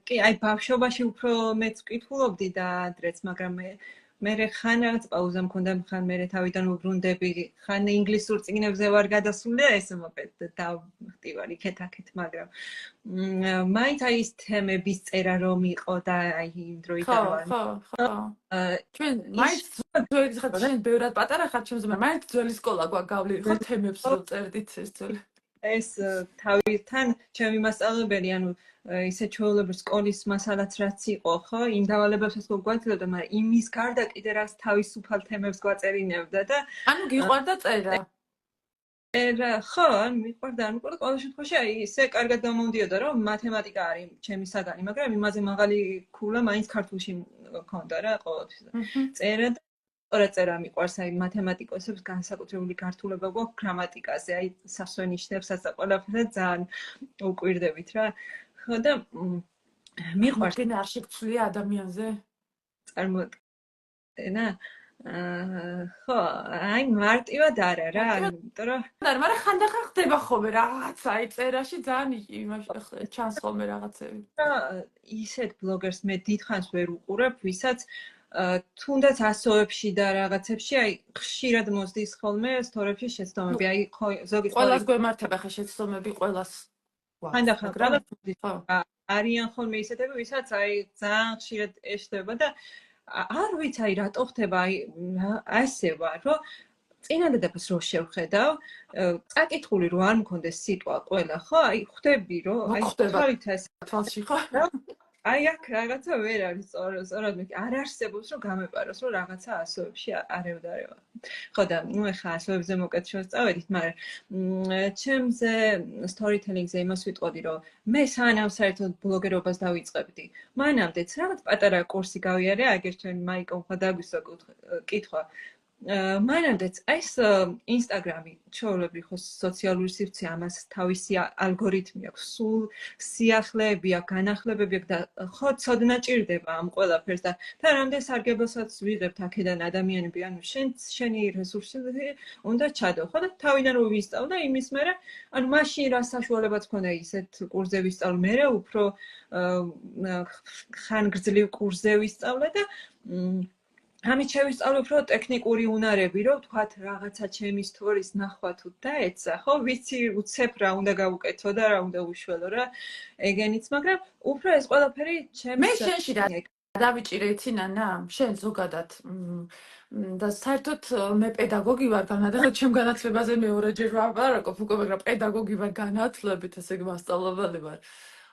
B: კი, აი ბავშვობაში უფრო მეც ვკითხულობდი და ადრეც, მაგრამ მე ხან რაღაც პაუზა მქონდა, ხან მე თავიდან უბრუნდები, ხან ინგლისურ წიგნებზე ვარ გადასული და ესე მოკლედ დავხტივარ იქეთ-აქეთ, მაგრამ მაინც აი ის თემების წერა რომ იყო და აი იმ დროიდან
A: ხო. ჩვენ მაინც ძველი ხარ, ძალიან ბევრად პატარა ხარ ჩემზე, მაგრამ მაინც ძველი სკოლა გვაქვს გავლილი, ხო თემებს რო წერდით ეს ძველი.
B: ეს თავიდან ჩემი მასწავლებელი, ანუ ისე ჩვეულებრივ სკოლის მასალაც რაც იყო, ხო, იმ დავალებებსაც გვაძლევდა, მაგრამ იმის გარდა კიდე რაც თავისუფალ თემებს გვაწერინებდა და
A: ანუ გიყვარდა წერა?
B: ხო, ანუ მიყვარდა, ანუ ყოველ შემთხვევაში აი ისე კარგად გამომდიოდა, რომ მათემატიკა არის ჩემი საგანი, მაგრამ იმაზე მაღალი ქულა მაინც ქართულში მქონდა რა ყოველთვის. წერა და სწორად წერა მიყვარს, აი მათემატიკოსებს განსაკუთრებული გართულება გვაქვს გრამატიკაზე, აი სასვენიშნებსაც და ყველაფერზე ძალიან უკვირდებით რა. ხო და მიყვარს.
A: მოგენა არ შეგცვლია ადამიანზე?
B: წარმოედგენა? ხო, აი მარტივად არა რა, იმიტომ რომ
A: მაგრამ ხანდახან ხდება ხოლმე რაღაცა, აი წერაში ძალიან იმაში ჩანს ხოლმე რაღაცები.
B: ისეთ ბლოგერს მე დიდხანს ვერ უყურებ, ვისაც თუნდაც ასოებში და რაღაცებში აი ხშირად მოსდის ხოლმე სტორებში შეცდომები, აი ზოგი
A: ყველას გვემართება ხა შეცდომები ყველას.
B: ხანდახან არიან ხოლმე ისეთები, ვისაც აი ძალიან ხშირად ეშლება და არ ვიცი აი რატო ხდება, აი ასე ვარ, რომ წინადადებას რო შევხედავ, წაკითხული რო არ მქონდეს სიტყვა ყველა, ხო, აი ხვდები რომ აი თავით ეს
A: თვალში ხო?
B: აი აქ რაღაცა ვერ არის სწორად მე არ არსებობს რომ გამეპაროს რომ რაღაცა ასოებში არევდარევა. ხო და ნუ ეხლა ასოებზე მოკეთ შევწავედით, მაგრამ ჩემზე storytelling-ზე იმას ვიტყოდი რომ მე სანამ საერთოდ ბლოგერობას დავიწყებდი, მანამდეც რაღაც პატარა კურსი გავიარე, აგერ ჩვენ მაიკომ ხა დაგვისვა კითხვა. მანამდეც ეს ინსტაგრამი ჩვეულებრივ ხო სოციალური სივრცე ამას თავისი ალგორითმი აქვს, სულ სიახლეები აქვს, განახლებები აქვს და ხო ცოდნა ჭირდება ამ ყველაფერს და თან რამდენ სარგებელსაც ვიღებთ აქედან ადამიანები, ანუ შენი რესურსი უნდა ჩადო, ხო და თავიდან რო ვისწავლე იმის მერე, ანუ მაშინ რა საშუალებაც ქონდა ისეთ კურსზე ვისწავლე, მერე უფრო ხანგრძლივ კურსზე ვისწავლე და ამით შევისწავლე უფრო ტექნიკური უნარები, რომ თქვათ რაღაცა ჩემი სტორის ნახვა თუ დაეცა, ხო, ვიცი უცებ რა უნდა გავუკეთო და რა უნდა უშველო რა, ეგენიც, მაგრამ უფრო ეს ყველაფერი ჩემს
A: მე შენში რა დავიჭირე იცი ნანა, შენ ზოგადად და საერთოდ მე პედაგოგი ვარ განათლებით, ჩემ განათლებაზე მეორეჯერ ვაპარაკობ უკვე, მაგრამ პედაგოგი ვარ განათლებით, ესე იგი მასწავლებელი ვარ.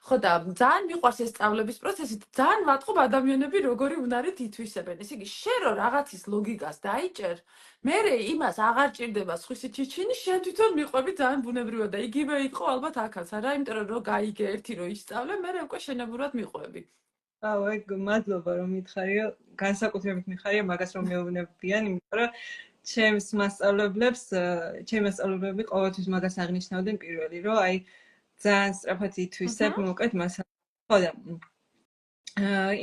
A: ხო და ძალიან მიყვარს ეს სწავლების პროცესი, ძალიან ვატყობ ადამიანები როგორი უნარით ითვისებენ. ესე იგი, შენ რო რაღაცის ლოგიკას დაიჭერ, მერე იმას აღარ ჭირდება სხვისი ჩიჩინი, შენ თვითონ მიყვები ძალიან ბუნებრივად და იგივე იყო ალბათ აქაც, არა? იმიტომ რომ რო გაიგე ერთი რო ისწავლე, მერე უკვე შენებურად მიყვები.
B: აუ, ეგ მადლობა რომ მითხარიო, განსაკუთრებით მიხარია მაგას რომ მეუბნებიან, იმიტომ რომ ჩემს მასწავლებლებს, ჩემი მასწავლებლები ყოველთვის მაგას აღნიშნავდნენ პირველი, რომ აი ძალიან სწრაფად ითვისებ მოკლედ მასალას. ხო და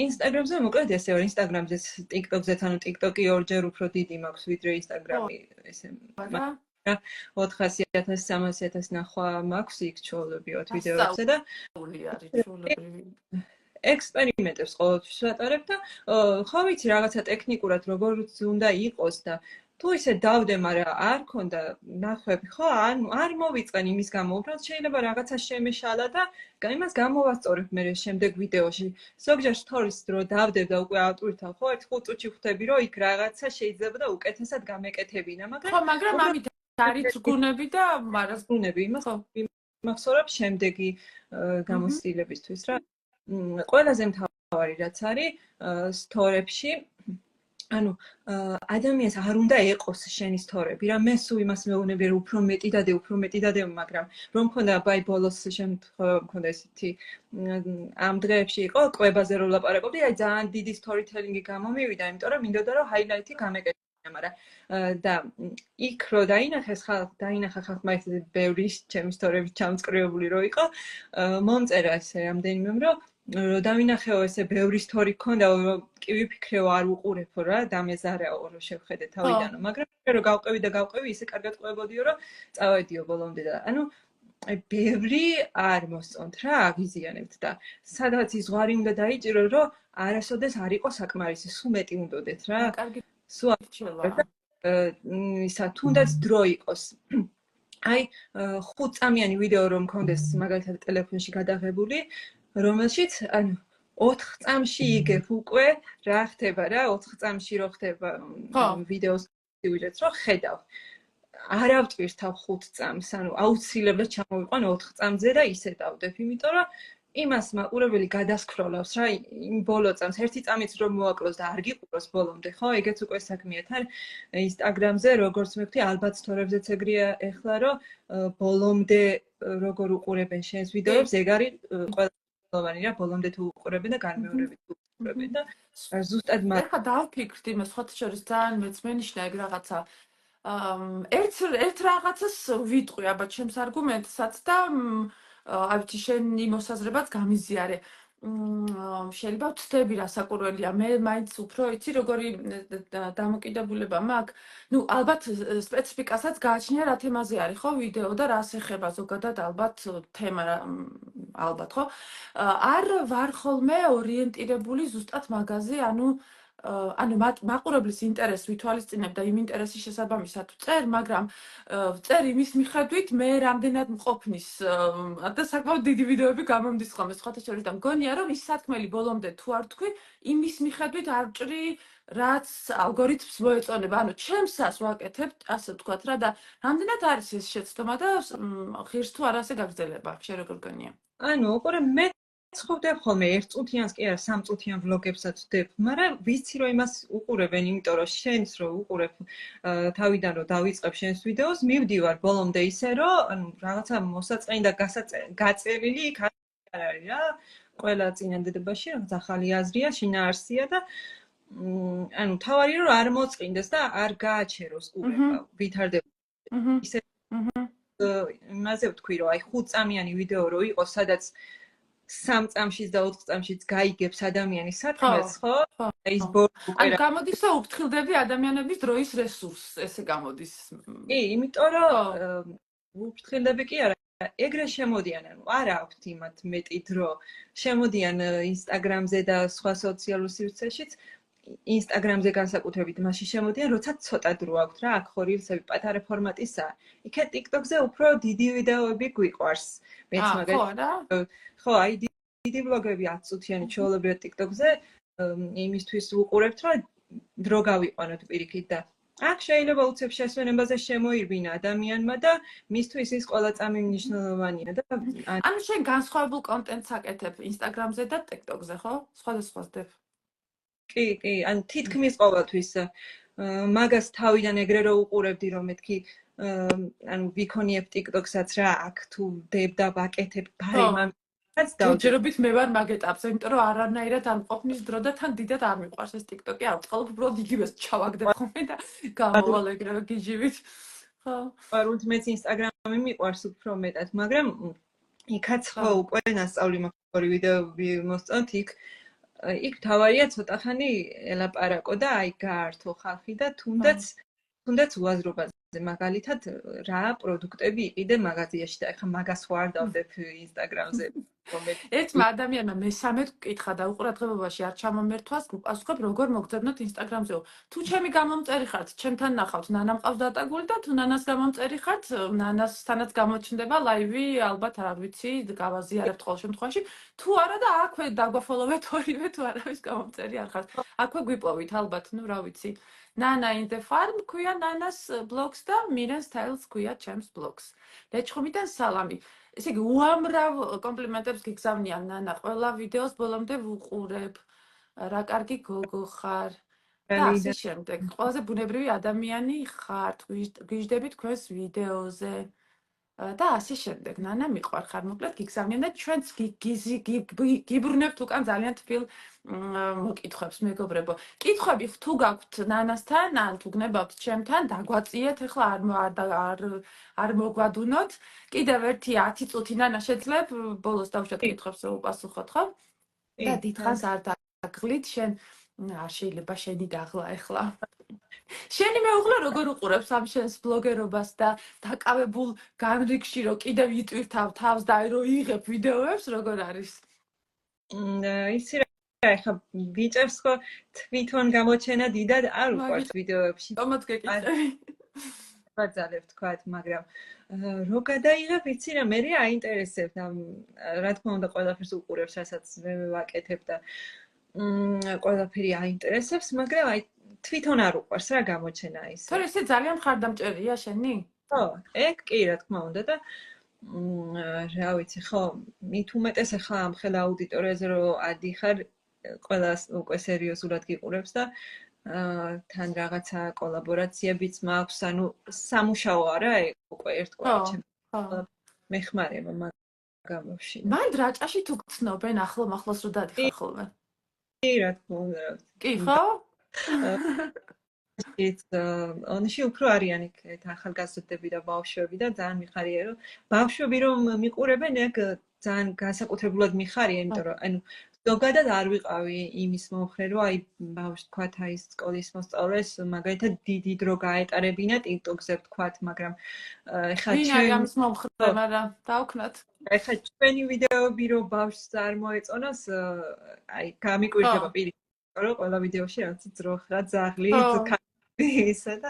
B: ინსტაგრამზე მოკლედ ესე ვარ, ინსტაგრამზე, ტიკტოკზეც, ანუ ტიკტოკი ორჯერ უფრო დიდი მაქვს ვიდრე ინსტაგრამი, ესე 400,000-300,000 ნახვა მაქვს იქ ჩვეულებრივად ვიდეოებზე და ექსპერიმენტებს ყოველთვის ვატარებ და ხო ვიცი რაღაცა ტექნიკურად როგორც უნდა იყოს და თუ ისე დავდე, მაგრამ არ ქონდა ნახვები, ხო, არ მოვიწყენ იმის გამო, უბრალოდ შეიძლება რაღაცა შემეშალა და იმას გამოვასწორებ მე შემდეგ ვიდეოში. ზოგჯერ სტორის დრო დავდებ და უკვე ავტვირთავ, ხო, 1-5 წუთში ხვდები, რომ იქ რაღაცა შეიძლება და უკეთესად გამეკეთებინა, მაგრამ
A: ხო, მაგრამ ამით არის გუნები და მაგრამ
B: გუნები იმას მახსოვრებ შემდეგი გამოცდილებისთვის რა. ყველაზე თავარი რაც არის სტორებში ანუ ადამიანს არ უნდა ეყოს შენი სტორები რა მე სულ იმას მეუბნები რომ უფრო მეტი დადე მაგრამ რომ მქონდა ბაი ბოლოს შემთხვევა მქონდა ესეთი ამ დღეებში იყო კვებაზე რომ ლაპარაკობდი აი ძალიან დიდი სტორითელინგი გამომივიდა იმიტომ რომ მინდოდა რომ ჰაილაითი გამეკეთებინა მაგრამ და იქ რო დაინახა ხალხმა ეს ბევრი ჩემი სტორები ჩამწკრივებული რო იყო მომწერა ესე რამდენიმე რომ დავინახეო ესე ბევრი სტორი ქონდა რომ კი ვიფიქრეო არ უყურებო რა დამეზარეაო რომ შევხედე თავიდანო მაგრამ რო გავყევი ისე კარგად ყვებოდიო რომ წავედიო ბოლომდე და ანუ აი ბევრი არ მოსწონთ რა აღიზიანებთ და სადღაც ის ზღვარი უნდა დაიჭირო რომ არასოდეს არ იყოს საკმარისი სულ მეტი უნდოდეთ რა
A: კარგი
B: სულ ისა თუნდაც დრო იყოს აი 5 წამიანი ვიდეო რომ მქონდეს მაგალითად ტელეფონში გადაღებული რომელშიც ანუ 4 წამში იგებ უკვე რა ხდება რა 4 წამში რო ხდება ვიდეოს ვიდეოც რო ხედავ არ ავტვირთავ 5 წამს ანუ აუცილებლად ჩამოვიყვან 4 წამზე და ისე დავდებ იმიტომ რომ იმას მაყურებელი გადასკროლავს რა იმ ბოლო წამს ერთი წამიც რომ მოაკლოს და არ გიყუროს ბოლომდე ხო ეგეც უკვე საქმეა თან ინსტაგრამზე როგორც მივხვდი ალბათ სტორებზეც ეგრეა ეხლა რომ ბოლომდე როგორ უყურებენ შენს ვიდეოებს ეგ არის ყველანი რა ბოლომდე თუ უყურებენ და განმეორებით უყურებენ და ზუსტად მაგ
A: ეხლა დავფიქრდი იმას ხოთ შორის ძალიან მეც მენიშნა ეგ რაღაცა ერთ რაღაცას ვიტყვი აბა ჩემს არგუმენტსაც და აი ვიცი შენი მოსაზრებაც გამიზიარე შეიძლება ვცდები რა საკურველია მე მაინც უფრო იცი როგორი დამოკიდებულება მაქვს ნუ ალბათ სპეციფიკასაც გააჩნია რა თემაზე არის ხო ვიდეო და რას ეხება ზოგადად ალბათ თემა ალბათ ხო არ ვარ ხოლმე ორიენტირებული ზუსტად მაგაზე ანუ მაყურებლის ინტერესს ვითვალისწინებ და იმ ინტერესის შესაბამისად ვწერ, მაგრამ ვწერ იმის მიხედვით მე რამდენად მყოფნის და საკმაოდ დიდი ვიდეოები გამომდის ხოლმე სხვათა შორის და მგონია რომ ის სათქმელი ბოლომდე თუ არ თქვი იმის მიხედვით არ ვჭრი რაც ალგორითმს მოეწონება ანუ ჩემსას ვაკეთებ ასე ვთქვათ რა და რამდენად არის ეს შეცდომა და ღირს თუ არა ასე გაგრძელება შე როგორ გონია
B: ანუ უყურე მე ცხოვრობ ხოლმე 1 წუთიანს კი არა 3 წუთიან ვლოგებსაც ვდებ, მაგრამ ვიცი რომ იმას უყურებენ, იმიტომ რომ შენს რო უყურებ თავიდან რომ დავიწყებ შენს ვიდეოს, მივდივარ ბოლომდე ისე რომ ანუ რაღაცა მოსაწყენი და გაწერილი იქ არ არის რა. ყველა წინადადებაში რაღაც ახალი აზრია, შინაარსია და ანუ თავარი რომ არ მოწყინდეს და არ გააჩეროს ყურება, ვითარდება. ისე იმაზე ვთქვი რომ აი 5 წამიანი ვიდეო რო იყოს, სადაც 3 წამშიც და 4 წამშიც გაიგებს ადამიანის სათქმელს, ხო? ის
A: ანუ გამოდის და უფრთხილდები ადამიანების დროის რესურსს, ესე გამოდის.
B: კი, იმიტომ რომ უფრთხილდები კი არა, ეგრე შემოდიან, ანუ არ აქვთ იმათ მეტი დრო. შემოდიან ინსტაგრამზე და სხვა სოციალურ სივრცეშიც. ინსტაგრამზე განსაკუთრებით მასში შემოდიან, როცა ცოტა დრო აქვთ რა, აქ ხო რილსები პატარა ფორმატისაა. იქეთ TikTok-ზე უფრო დიდი ვიდეოები გვიყვარს. მეც მაგალითად ხო, აი დიდი ვლოგები 10 წუთიანი ჩვეულებრივად TikTok-ზე იმისთვის ვუყურებთ, რომ დრო გავიყვანოთ პირიქით და აქ შეიძლება უცებ შესვენებაზე შემოირბინა ადამიანმა და მისთვის ის ყველა წამი მნიშვნელოვანია და
A: ანუ შენ განსხვავებულ კონტენტს აკეთებ Instagram-ზე და TikTok-ზე, ხო? სხვადასხვას დებ.
B: კი, ან თითქმის ყოველთვის მაგას თავიდან ეგრე რო უყურებდი რომ მეთქი ანუ ვიქონიებ TikTok-საც რა აქ თუ დებ და ვაკეთებ ბარემ
A: ჯერჯერობით მე ვარ მაგ ეტაპზე, იმიტომ რომ არანაირად არ მყოფნის დრო და თან დიდად არ მიყვარს ეს TikTok-ი, არ ვწყალობ უბრალოდ იგივეს ჩავაგდებ ხოლმე და გამოვალ ეგრევე გიჟივით. ხო.
B: პარულად მეც Instagram-ი მიყვარს უფრო მეტად, მაგრამ იქაც ხო უკვე ნასწავლი მაქვს ორი ვიდეოები მოსწონთ იქ თავარია ცოტა ხანი ელაპარაკო და აი გაართო ხალხი და თუნდაც უაზრობაზე მაგალითად რა პროდუქტები იყიდე მაღაზიაში და ეხლა მაგას ხო არ დავდებ Instagram-ზე
A: ერთმა ადამიანმა მესამედ კითხა და უყურადღებობაში არ ჩამომერთვას გუპასუხებ როგორ მოგძებნოთ Instagram-ზე თუ ჩემი გამომწერი ხართ ჩემთან ნახავთ ნანა მყავს დატაგული და თუ ნანას გამომწერი ხართ ნანასთანაც გამოჩნდება ლაივი ალბათ არ ვიცი გავაზიარებთ ყოველ შემთხვევაში თუ არა და აქვე დაგვაფოლოვეთ ორივე თუ არავის გამომწერი არ ხართ აქვე გვიპოვით ალბათ ნუ რა ვიცი Nana in the farm ქვია ნანას ბლოგს და Miren Styles ქვია ჩემს ბლოგს. ლეჩხუმიდან სალამი. ესე იგი უამრავ კომპლიმენტებს გიგზავნიან ნანა ყველა ვიდეოს ბოლომდე ვუყურებ. რა კარგი გოგო ხარ. და ასე შემდეგ. ყველაზე ბუნებრივი ადამიანი ხართ. გვიждები თქვენს ვიდეოზე. და ასე შემდეგ. ნანა მიყვარ ხარ. მოკლედ გიგზავნიან და ჩვენც გიბრუნებთ უკან ძალიან თბილ მოკითხვებს მეგობრებო. კითხვები თუ გაქვთ ნანასთან, ან თუ გნებავთ ჩემთან, დაგვაწიეთ, ახლა არ მოგვადუნოთ. კიდევ ერთი 10 წუთი ნანა შეძლებ ბოლოს დავუშვათ კითხვებს რომ უპასუხოთ, ხო? და დიდხანს არ დაგღლით, შენ არ შეიძლება შენი დაღლა ახლა. შენი მეუღლე როგორ უყურებს ამ შენს ბლოგერობას და დაკავებულ განრიგში რომ კიდევ იტვირთავ თავს და რომ იღებ ვიდეოებს როგორ არის?
B: იცი რა ხა ბიჭებს ხო თვითონ გამოჩენა დიდად არ უყვართ ვიდეოებში.
A: თომაც გეკითხები.
B: ბაძალებ თქვათ, მაგრამ რო გადაიღებ, იცი რა, მე აინტერესებს ამ რა თქმა უნდა ყველაფერს უყურებს, რასაც მე ვაკეთებ და ყველაფერი აინტერესებს, მაგრამ აი თვითონ არ უყვარს რა გამოჩენა ის.
A: თორე ესე ძალიან მხარდამჭერია შენი?
B: ხო, ეგ კი რა თქმა უნდა და რა ვიცი, ხო, მით უმეტეს ახლა ამ ხელ აუდიტორიაზე რომ ადიხარ, ყველას უკვე სერიოზულად გიყურებს და თან რაღაცა კოლაბორაციებიც მაქვს, ანუ სამუშაო არა ეგ უკვე ერთგვარი ჩემ. მეხმარება მაგამში.
A: მან რაჭაში თუ გცნობენ ახლოს რომ დადიხარ ხოლმე?
B: კი რა თქმა უნდა.
A: კი ხო?
B: ის ონიში უფრო არიან იქ ახალგაზრდები და ბავშვები და ძალიან მიხარია რომ ბავშვები რომ მიყურებენ ეგ ძალიან განსაკუთრებულად მიხარია, იმიტომ რომ ანუ ზოგადად არ ვიყავი იმის მომხრე რომ აი ბავშვს თქვათ აი სკოლის მოსწავლეს მაგალითად დიდი დრო გაეტარებინა TikTok-ზე თქვათ, მაგრამ ეხლა
A: ჩვენ ამის მომხრე, მაგრამ დავქნათ.
B: ეხლა ჩვენი ვიდეოები რომ ბავშვს არ მოეწონოს, აი გამიკვირდება პირიქით რომ ყველა ვიდეოში რაღაც ძროხა, ძაღლი, ისა და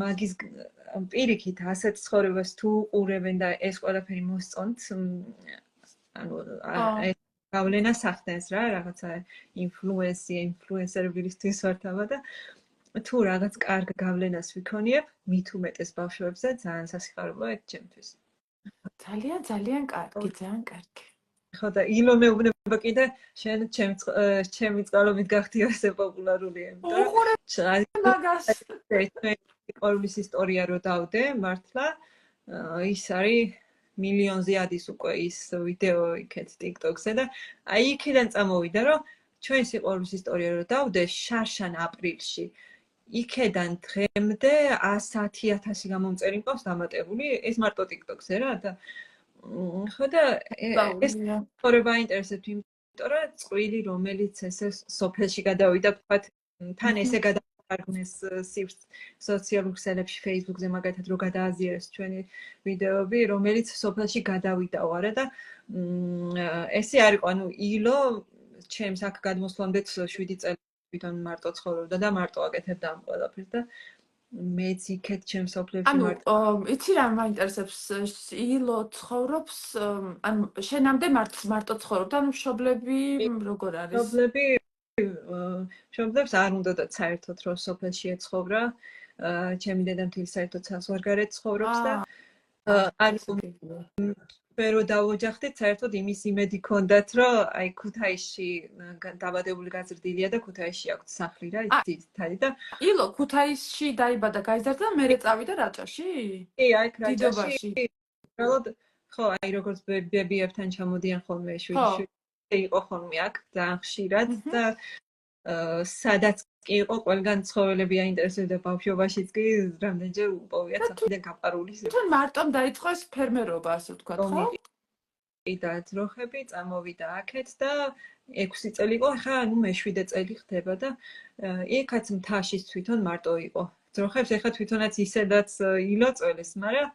B: მაგის პირიქით ასეთ ცხოვრებას თუ უყურებენ და ეს ყველაფერი მოსწონთ, ანუ ეს გავლენას ახდენს რა, რაღაცა ინფლუენსერებისთვის ვართავა და თუ რაღაც კარგ გავლენას ვიქონიებ, მით უმეტეს ბავშვებზე ძალიან სასიხარულოა ეგ ჩემთვის.
A: ძალიან ძალიან კარგი, ძალიან კარგი.
B: ხო და ილო მეუბნება კიდე შენ ჩემი წყალობით გახდი ასე პოპულარული,
A: უყურებ მაგას.
B: ყოვლის ისტორია რო დავდე, მართლა ის არის მილიონზე ადის უკვე ის ვიდეო იქეთ TikTok-ზე და აი იქიდან წამოვიდა რომ ჩვენ სიყვარულის ისტორია რო დავდე შარშან აპრილში იქიდან დღემდე 110,000 გამომწერი მყავს დამატებული ეს მარტო TikTok-ზე რა და ხო და ეს სწორება აინტერესებს იმიტომ რომ წყვილი რომელიც ესე სოფელში გადავიდა თქვათ თან ესე გადაარგნეს სოციალურ ქსელებში Facebook-ზე მაგათად რო გადააზიარეს ჩვენი ვიდეოები რომელიც სოფელში გადავიდაო არა და ესე არისო ანუ ილო ჩემს აქ გადმოსვლამდე 7 წელი თვითონ მარტო ცხოვრობდა და მარტო აკეთებდა ამ ყველაფერს და მეც იქეთ ჩემს სოფლებში
A: მარტო. ანუ იცი რა მაინტერესებს ილო ცხოვრობს ანუ შენამდე მარტო ცხოვრობდა ანუ მშობლები როგორ არის?
B: მშობლებს არ უნდათ საერთოდ რომ სოფელში ეცხოვრა. ჩემი დედამთილი საერთოდ საზღვარგარეთ ცხოვრობს და ანუ მე რო დავოჯახდით საერთოდ იმის იმედი ქონდათ რომ აი ქუთაისში დაბადებული გაზრდილია და ქუთაისში აქვს სახლი რა ის ძირითადი და
A: ილო ქუთაისში დაიბადა გაიზარდა და მერე წავიდა რაჭაში?
B: კი აი რაჭაში უბრალოდ ხო აი როგორც ბებიებთან ჩამოდიან ხოლმე შვილი იყო ხოლმე აქ ძალიან ხშირად და სადაც კი იყო ყველგან ცხოველები აინტერესებდა ბავშვობაშიც კი რამდენჯერ უპოვია სახლიდან გაპარული.
A: თუნ მარტომ დაიწყო ეს ფერმერობა ასე ვთქვათ, ხო?
B: და ძროხები წამოვიდა აქეთ და 6 წელი იყო, ხა ანუ მე-7 წელი ხდება და იქაც მთაში თვითონ მარტო იყო. ძროხებს ეხა თვითონაც ისედაც ილო წველის, მაგრამ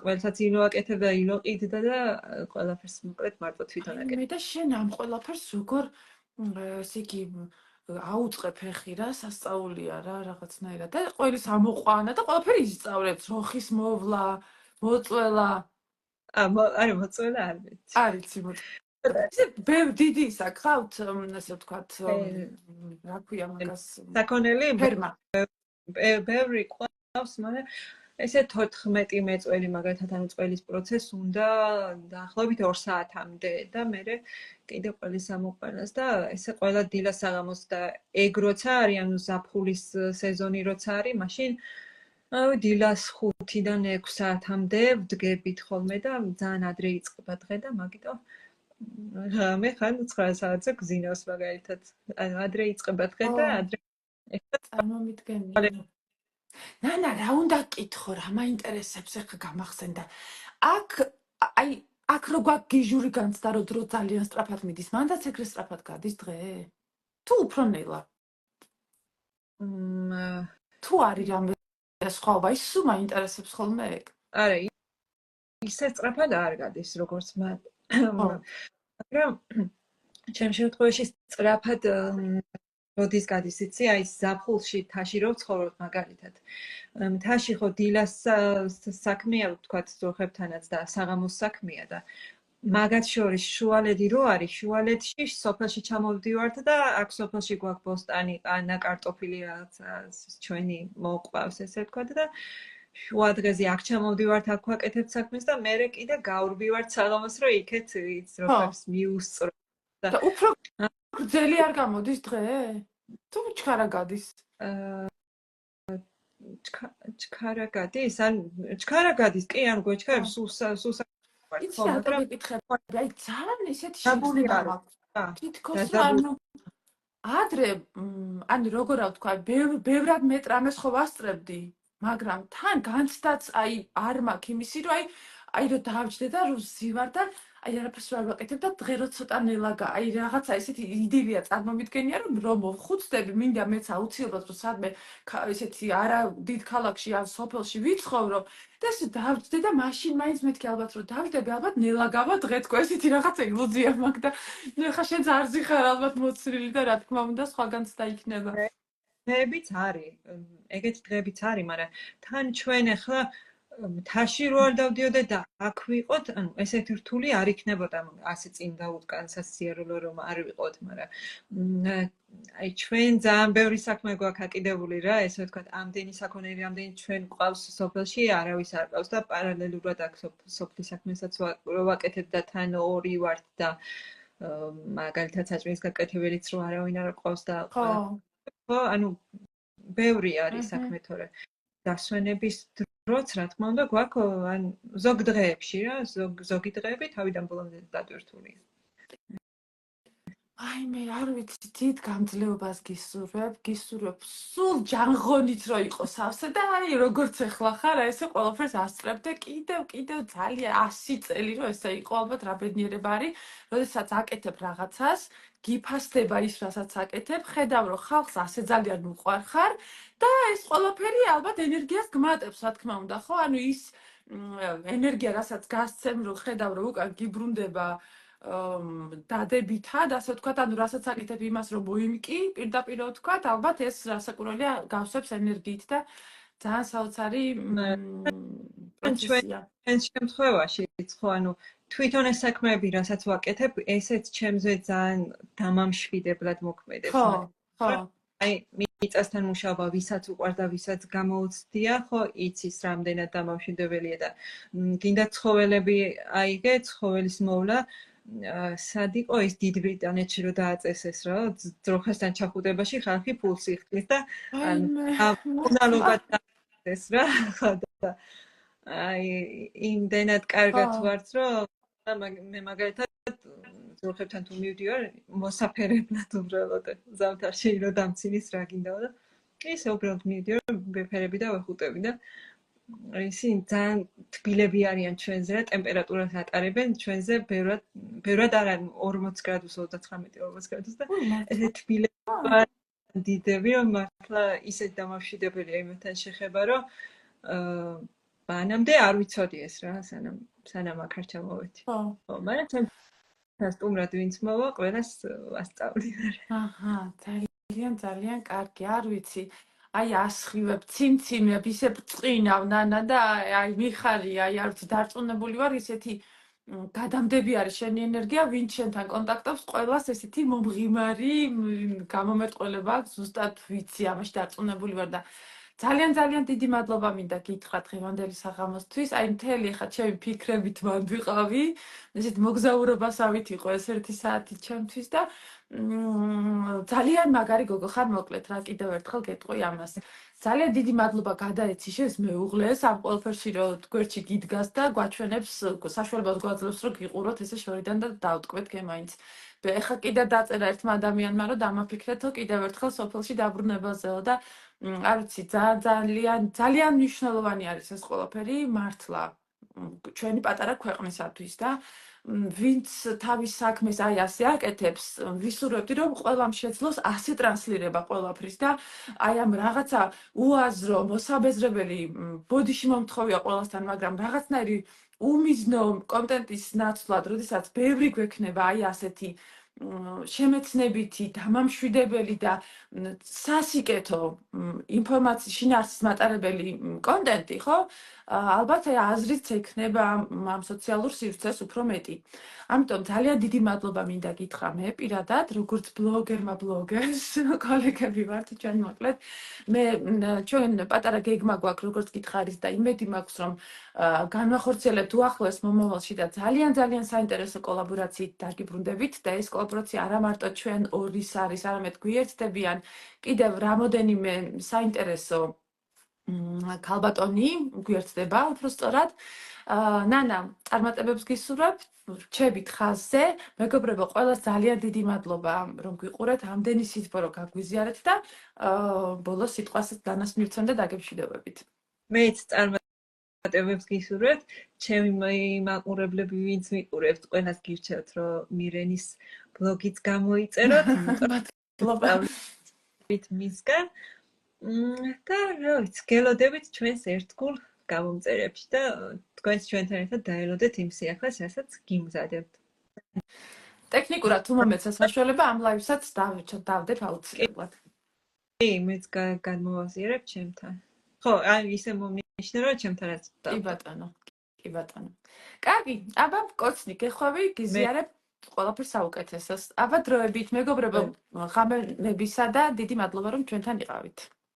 B: ყველსაც ილო აკეთებდა, ილო ყიდდა და ყველაფერს მოკლედ მარტო თვითონ აკეთებდა.
A: მე და შენ ამ ყველაფერს როგორ ესე იგი აუწყებ ეხი რა სასწაულია რა რაღაცნაირად და ყველის ამოყვანა და ყველაფერი ისწავლებს როხის მოვლა, მოწველა.
B: არა მოწველა არ ვიცი.
A: არ იცი დიდი ისა გყავთ, ასე ვთქვათ, რა ქვია მაგას,
B: საქონელი
A: ფერმა.
B: ბევრი ყავს, მაგრამ ესე 14 მეწველი მაგალითად ანუ წველის პროცესს უნდა დაახლოებით 2 საათამდე და მე კიდე ყველის ამოყარას და ესე ყველა დილას საღამოს და ეგ როცა არის ანუ ზაფხულის სეზონი როცა არის მაშინ დილას 5-დან 6 საათამდე ვდგებით ხოლმე და ძალიან ადრე იწყება დღე და მაგიტო მე ხან 9 საათზე გზინავს მაგალითად ანუ ადრე იწყება დღე და ადრე
A: წარმომიდგენია. ნანა, რა უნდა გკითხო, რა მაინტერესებს ახლა გამახსენდა. აქ რო გვაქვს გიჟური განცდა, რომ დრო ძალიან სწრაფად მიდის, მანდაც ეგრე სწრაფად გადის დღე? თუ უფრო ნელა? თუ არის რამე სხვაობა, ის სულ მაინტერესებს ხოლმე ეგ.
B: არა, ისე სწრაფად არ გადის, როგორც მაგრამ ჩემ შემთხვევაში სწრაფად როდის გადის, იცი, აი ზაფხულში თაში რო ვცხოვრობ მაგალითად. თაში ხო დილას საქმეა, ვთქვათ, ძროხებთანაც და საღამოს საქმეა და მაგათ შორის შუალედი რო არის, შუალედში სოფელში ჩამოვდივართ და აქ სოფელში გვაქვს ბოსტანი, ყანა, კარტოფილი ჩვენი მოყვავს, ესე ვთქვათ და შუა დღეზე აქ ჩამოვდივართ, აქ ვაკეთებთ საქმეს და მე კიდე გავრბივართ საღამოს, რომ იქეთ ძროხებს მიუსწრო.
A: და უფრო გრძელი არ გამოდის დღე? თუ ჩქარა გადის?
B: ჩქარა გადის? ან ჩქარა გადის, კი, ან გვეჩქარებს სულ
A: იცი რატო გეკითხები? აი ძალიან ესეთი შეგრძნება მაქვს. თითქოს ანუ ადრე ანუ როგორ ვთქვა, ბევრად მე ტრამეს ხო ვასწრებდი, მაგრამ თან განცდაც აი არ მაქვს იმისი, რომ აი რომ დავჯდე და რომ ზივარ და აი არაფერს ვერ ვაკეთებ და დღე რო ცოტა ნელა აი რაღაცა ესეთი იდილია წარმომიდგენია რომ ხუცდები მინდა მეც აუცილებლად რომ სადმე ესეთი არა დიდ ქალაქში ან სოფელში ვიცხოვრო და ესე დავჯდე და მაშინ მაინც მეთქი ალბათ რომ დავჯდები ალბათ ნელა გავა დღე თქო ესეთი რაღაცა ილუზია მაქვს და ნუ ხა შენ ზარზი ხარ ალბათ მოცილილი და რა თქმა უნდა სხვაგანც დაიქნება
B: დღეებიც არის ეგეთი დღეებიც არის მაგრამ თან ჩვენ ახლა თაში რო არ დავდიოდე და აქ ვიყოთ, ანუ ესეთი რთული არ იქნებოდა ასე წინ დაუდგან სასიარულო რომ არ ვიყოთ, მაგრამ აი ჩვენ ძალიან ბევრი საქმე გვაქვს აკიდებული რა, ესე ვთქვათ, ამდენი საქონელი, ამდენი ჩვენ ყავს სოფელში, არავის არ ყავს და პარალელურად აქ სოფლის საქმესაც ვაკეთებ და თან ორი ვართ და მაგალითად საჭმელის გაკეთებელიც რო არავინ არ ყავს და ხო, ანუ ბევრი არის საქმე თორე დასვენების დროც რა თქმა უნდა გვაქვს ან ზოგ დღეებში რა ზოგი დღეები თავიდან ბოლომდე დატვირთულია
A: აი მე არ ვიცი დიდ გამძლეობას გისურვებ სულ ჯანღონით რო იყოს სავსე და აი როგორც ეხლა ხარ ესე ყველაფერს ასწრებდე კიდევ ძალიან 100 წელი რო ესე იყო ალბათ რა ბედნიერება არის როდესაც აკეთებ რაღაცას გიფასდება ის რასაც აკეთებ ხედავ რომ ხალხს ასე ძალიან უყვარხარ და ეს ყველაფერი ალბათ ენერგიას გმატებს რა თქმა უნდა ხო ანუ ის ენერგია რასაც გასცემ რომ ხედავ რომ უკან გიბრუნდება დადებითად, ასე ვთქვათ, ანუ რასაც აკეთებ იმას, რომ მოიმკი, პირდაპირ ვთქვათ, ალბათ ეს რასაკურველია გავსებს ენერგიით და ძალიან საოცარი პროცესია.
B: ჩვენ შემთხვევაში ხო, ანუ თვითონ ეს საქმეები, რასაც ვაკეთებ, ესეც ჩემზე ძალიან დამამშვიდებლად მოქმედებს.
A: ხო.
B: აი, მიწასთან მუშაობა, ვისაც უყვარს და ვისაც გამოუცდია, ხო, იცის რამდენად დამამშვიდებელია და გინდა ცხოველები აიგე, ცხოველის მოვლა სად იყო ის დიდ ბრიტანეთში რომ დააწესეს რა ძროხასთან ჩახუტებაში ხალხი ფულს იხდის და უნალობა დააწეს რა ხოდა აი იმდენად კარგად ვართ რომ მე მაგალითად ძროხებთან თუ მივდივარ მოსაფერებლად უბრალოდ ზამთარში რომ დამცინის რა გინდა და ისე უბრალოდ მივდივარ ვეფერები და ვეხუტები და ისინი ძალიან თბილები არიან ჩვენზე რა ტემპერატურას ატარებენ ჩვენზე ბევრად არ არის 40 გრადუს 39-40 გრადუს და ესე თბილები დიდები რომ მართლა ისეთ დამამშვიდებელია იმასთან შეხება რომ მანამდე არ ვიცოდი ეს რა სანამ აქ არ ჩამოვედი ხო მაგრამ ჩვენ სტუმრად ვინც მოვა ყველას ვასწავლინარ
A: აჰა ძალიან კარგი არ ვიცი აი ასხივებ, ციმციმებ, ისე ბრწყინავ ნანა და აი მიხარია, აი არ ვიცი დარწმუნებული ვარ ისეთი გადამდები არის შენი ენერგია, ვინც შენთან კონტაქტობს, ყველას ესეთი მომღიმარი გამომეტყველება აქვს, ზუსტად ვიცი, ამაში დარწმუნებული ვარ და ძალიან დიდი მადლობა მინდა გითხრათ დღევანდელი საღამოსთვის. აი მთელი ხა ჩემი ფიქრებით მანდვიყავი, ესეთ მოგზაურობასავით იყო ეს 1 საათი ჩემთვის და ძალიან მაგარი გოგო ხარ, მოკლედ რა კიდევ ერთხელ გეტყვი ამას. ძალიან დიდი მადლობა გადაეცი შენს მეუღლეს ამ ყველაფერში რომ გვერდში გიდგას და გვაჩვენებს საშუალებას გვაძლევს რომ გიყუროთ ესე შორიდან და დავტკვეთ გემაინც. ეხლა კიდე დაწერა ერთმა ადამიანმა რომ დამაფიქრეთო კიდევ ერთხელ სოფელში დაბრუნებაზეო და არ ვიცი ძალიან მნიშვნელოვანი არის ეს ყველაფერი მართლა ჩვენი პატარა ქვეყნისათვის და ვინც თავის საქმეს აი ასე აკეთებს, ვისურვებდი რომ ყველამ შეძლოს ასე ტრანსლირება ყველაფრის და აი ამ რაღაცა უაზრო, მოსაბეზრებელი ბოდიში მომთხოვია ყველასთან, მაგრამ რაღაცნაირი უმიზნო კონტენტის ნაცვლად, როდესაც ბევრი გვექნება აი ასეთი შემეცნებითი, დამამშვიდებელი და სასიკეთო ინფორმაციის შინაარსის მატარებელი კონტენტი, ხო? ალბათ აზრიც ექნება ამ სოციალურ სივრცეს უფრო მეტი. ამიტომ ძალიან დიდი მადლობა მინდა გითხრა მე პირადად, როგორც ბლოგერმა ბლოგერს, კოლეგები ვართ ჩვენ მოკლედ. მე ჩვენ პატარა გეგმა გვაქვს, როგორც გითხარის და იმედი მაქვს, რომ განვახორციელებთ უახლოეს მომავალში და ძალიან საინტერესო კოლაბორაციით დაგიბრუნდებით და ეს კოლაბორაცია არა მარტო ჩვენ ორის არის, არამედ გვიერთდებიან კიდევ რამოდენიმე საინტერესო ქალბატონი გვიერთდება უფრო სწორად. ნანა, წარმატებებს გისურვებ, რჩებით ხაზზე. მეგობრებო, ყველას ძალიან დიდი მადლობა, რომ გვიყურეთ, ამდენი სითბო გაგვიზიარეთ და ბოლოს სიტყვას დანას მივცემ და დაგემშვიდობებით.
B: მეც წარმატებებს გისურვებთ, ჩემი მაყურებლები ვინც მიყურებთ, ყველას გირჩევთ, რომ მირენის ბლოგიც გამოიწეროთ.
A: მადლობა.
B: მისგან და რა ვიცი, გელოდებით ჩვენს ერთგულ გამომწერებში და თქვენს ჩვენთან ერთად დაელოდეთ იმ სიახლეს, რასაც გიმზადებთ.
A: ტექნიკურად თუ მომეცა საშუალება ამ ლაივსაც დავდებ აუცილებლად.
B: მეც გადმოვაზიარებ ჩემთან. ხო, აი ისე მომნიშნე რომ ჩემთანაც
A: კი ბატონო. კარგი, აბა კოცნი გეხვევი, გიზიარებ ყველაფერს საუკეთესოს. აბა დროებით მეგობრებო, ღამენებისა და დიდი მადლობა რომ ჩვენთან იყავით.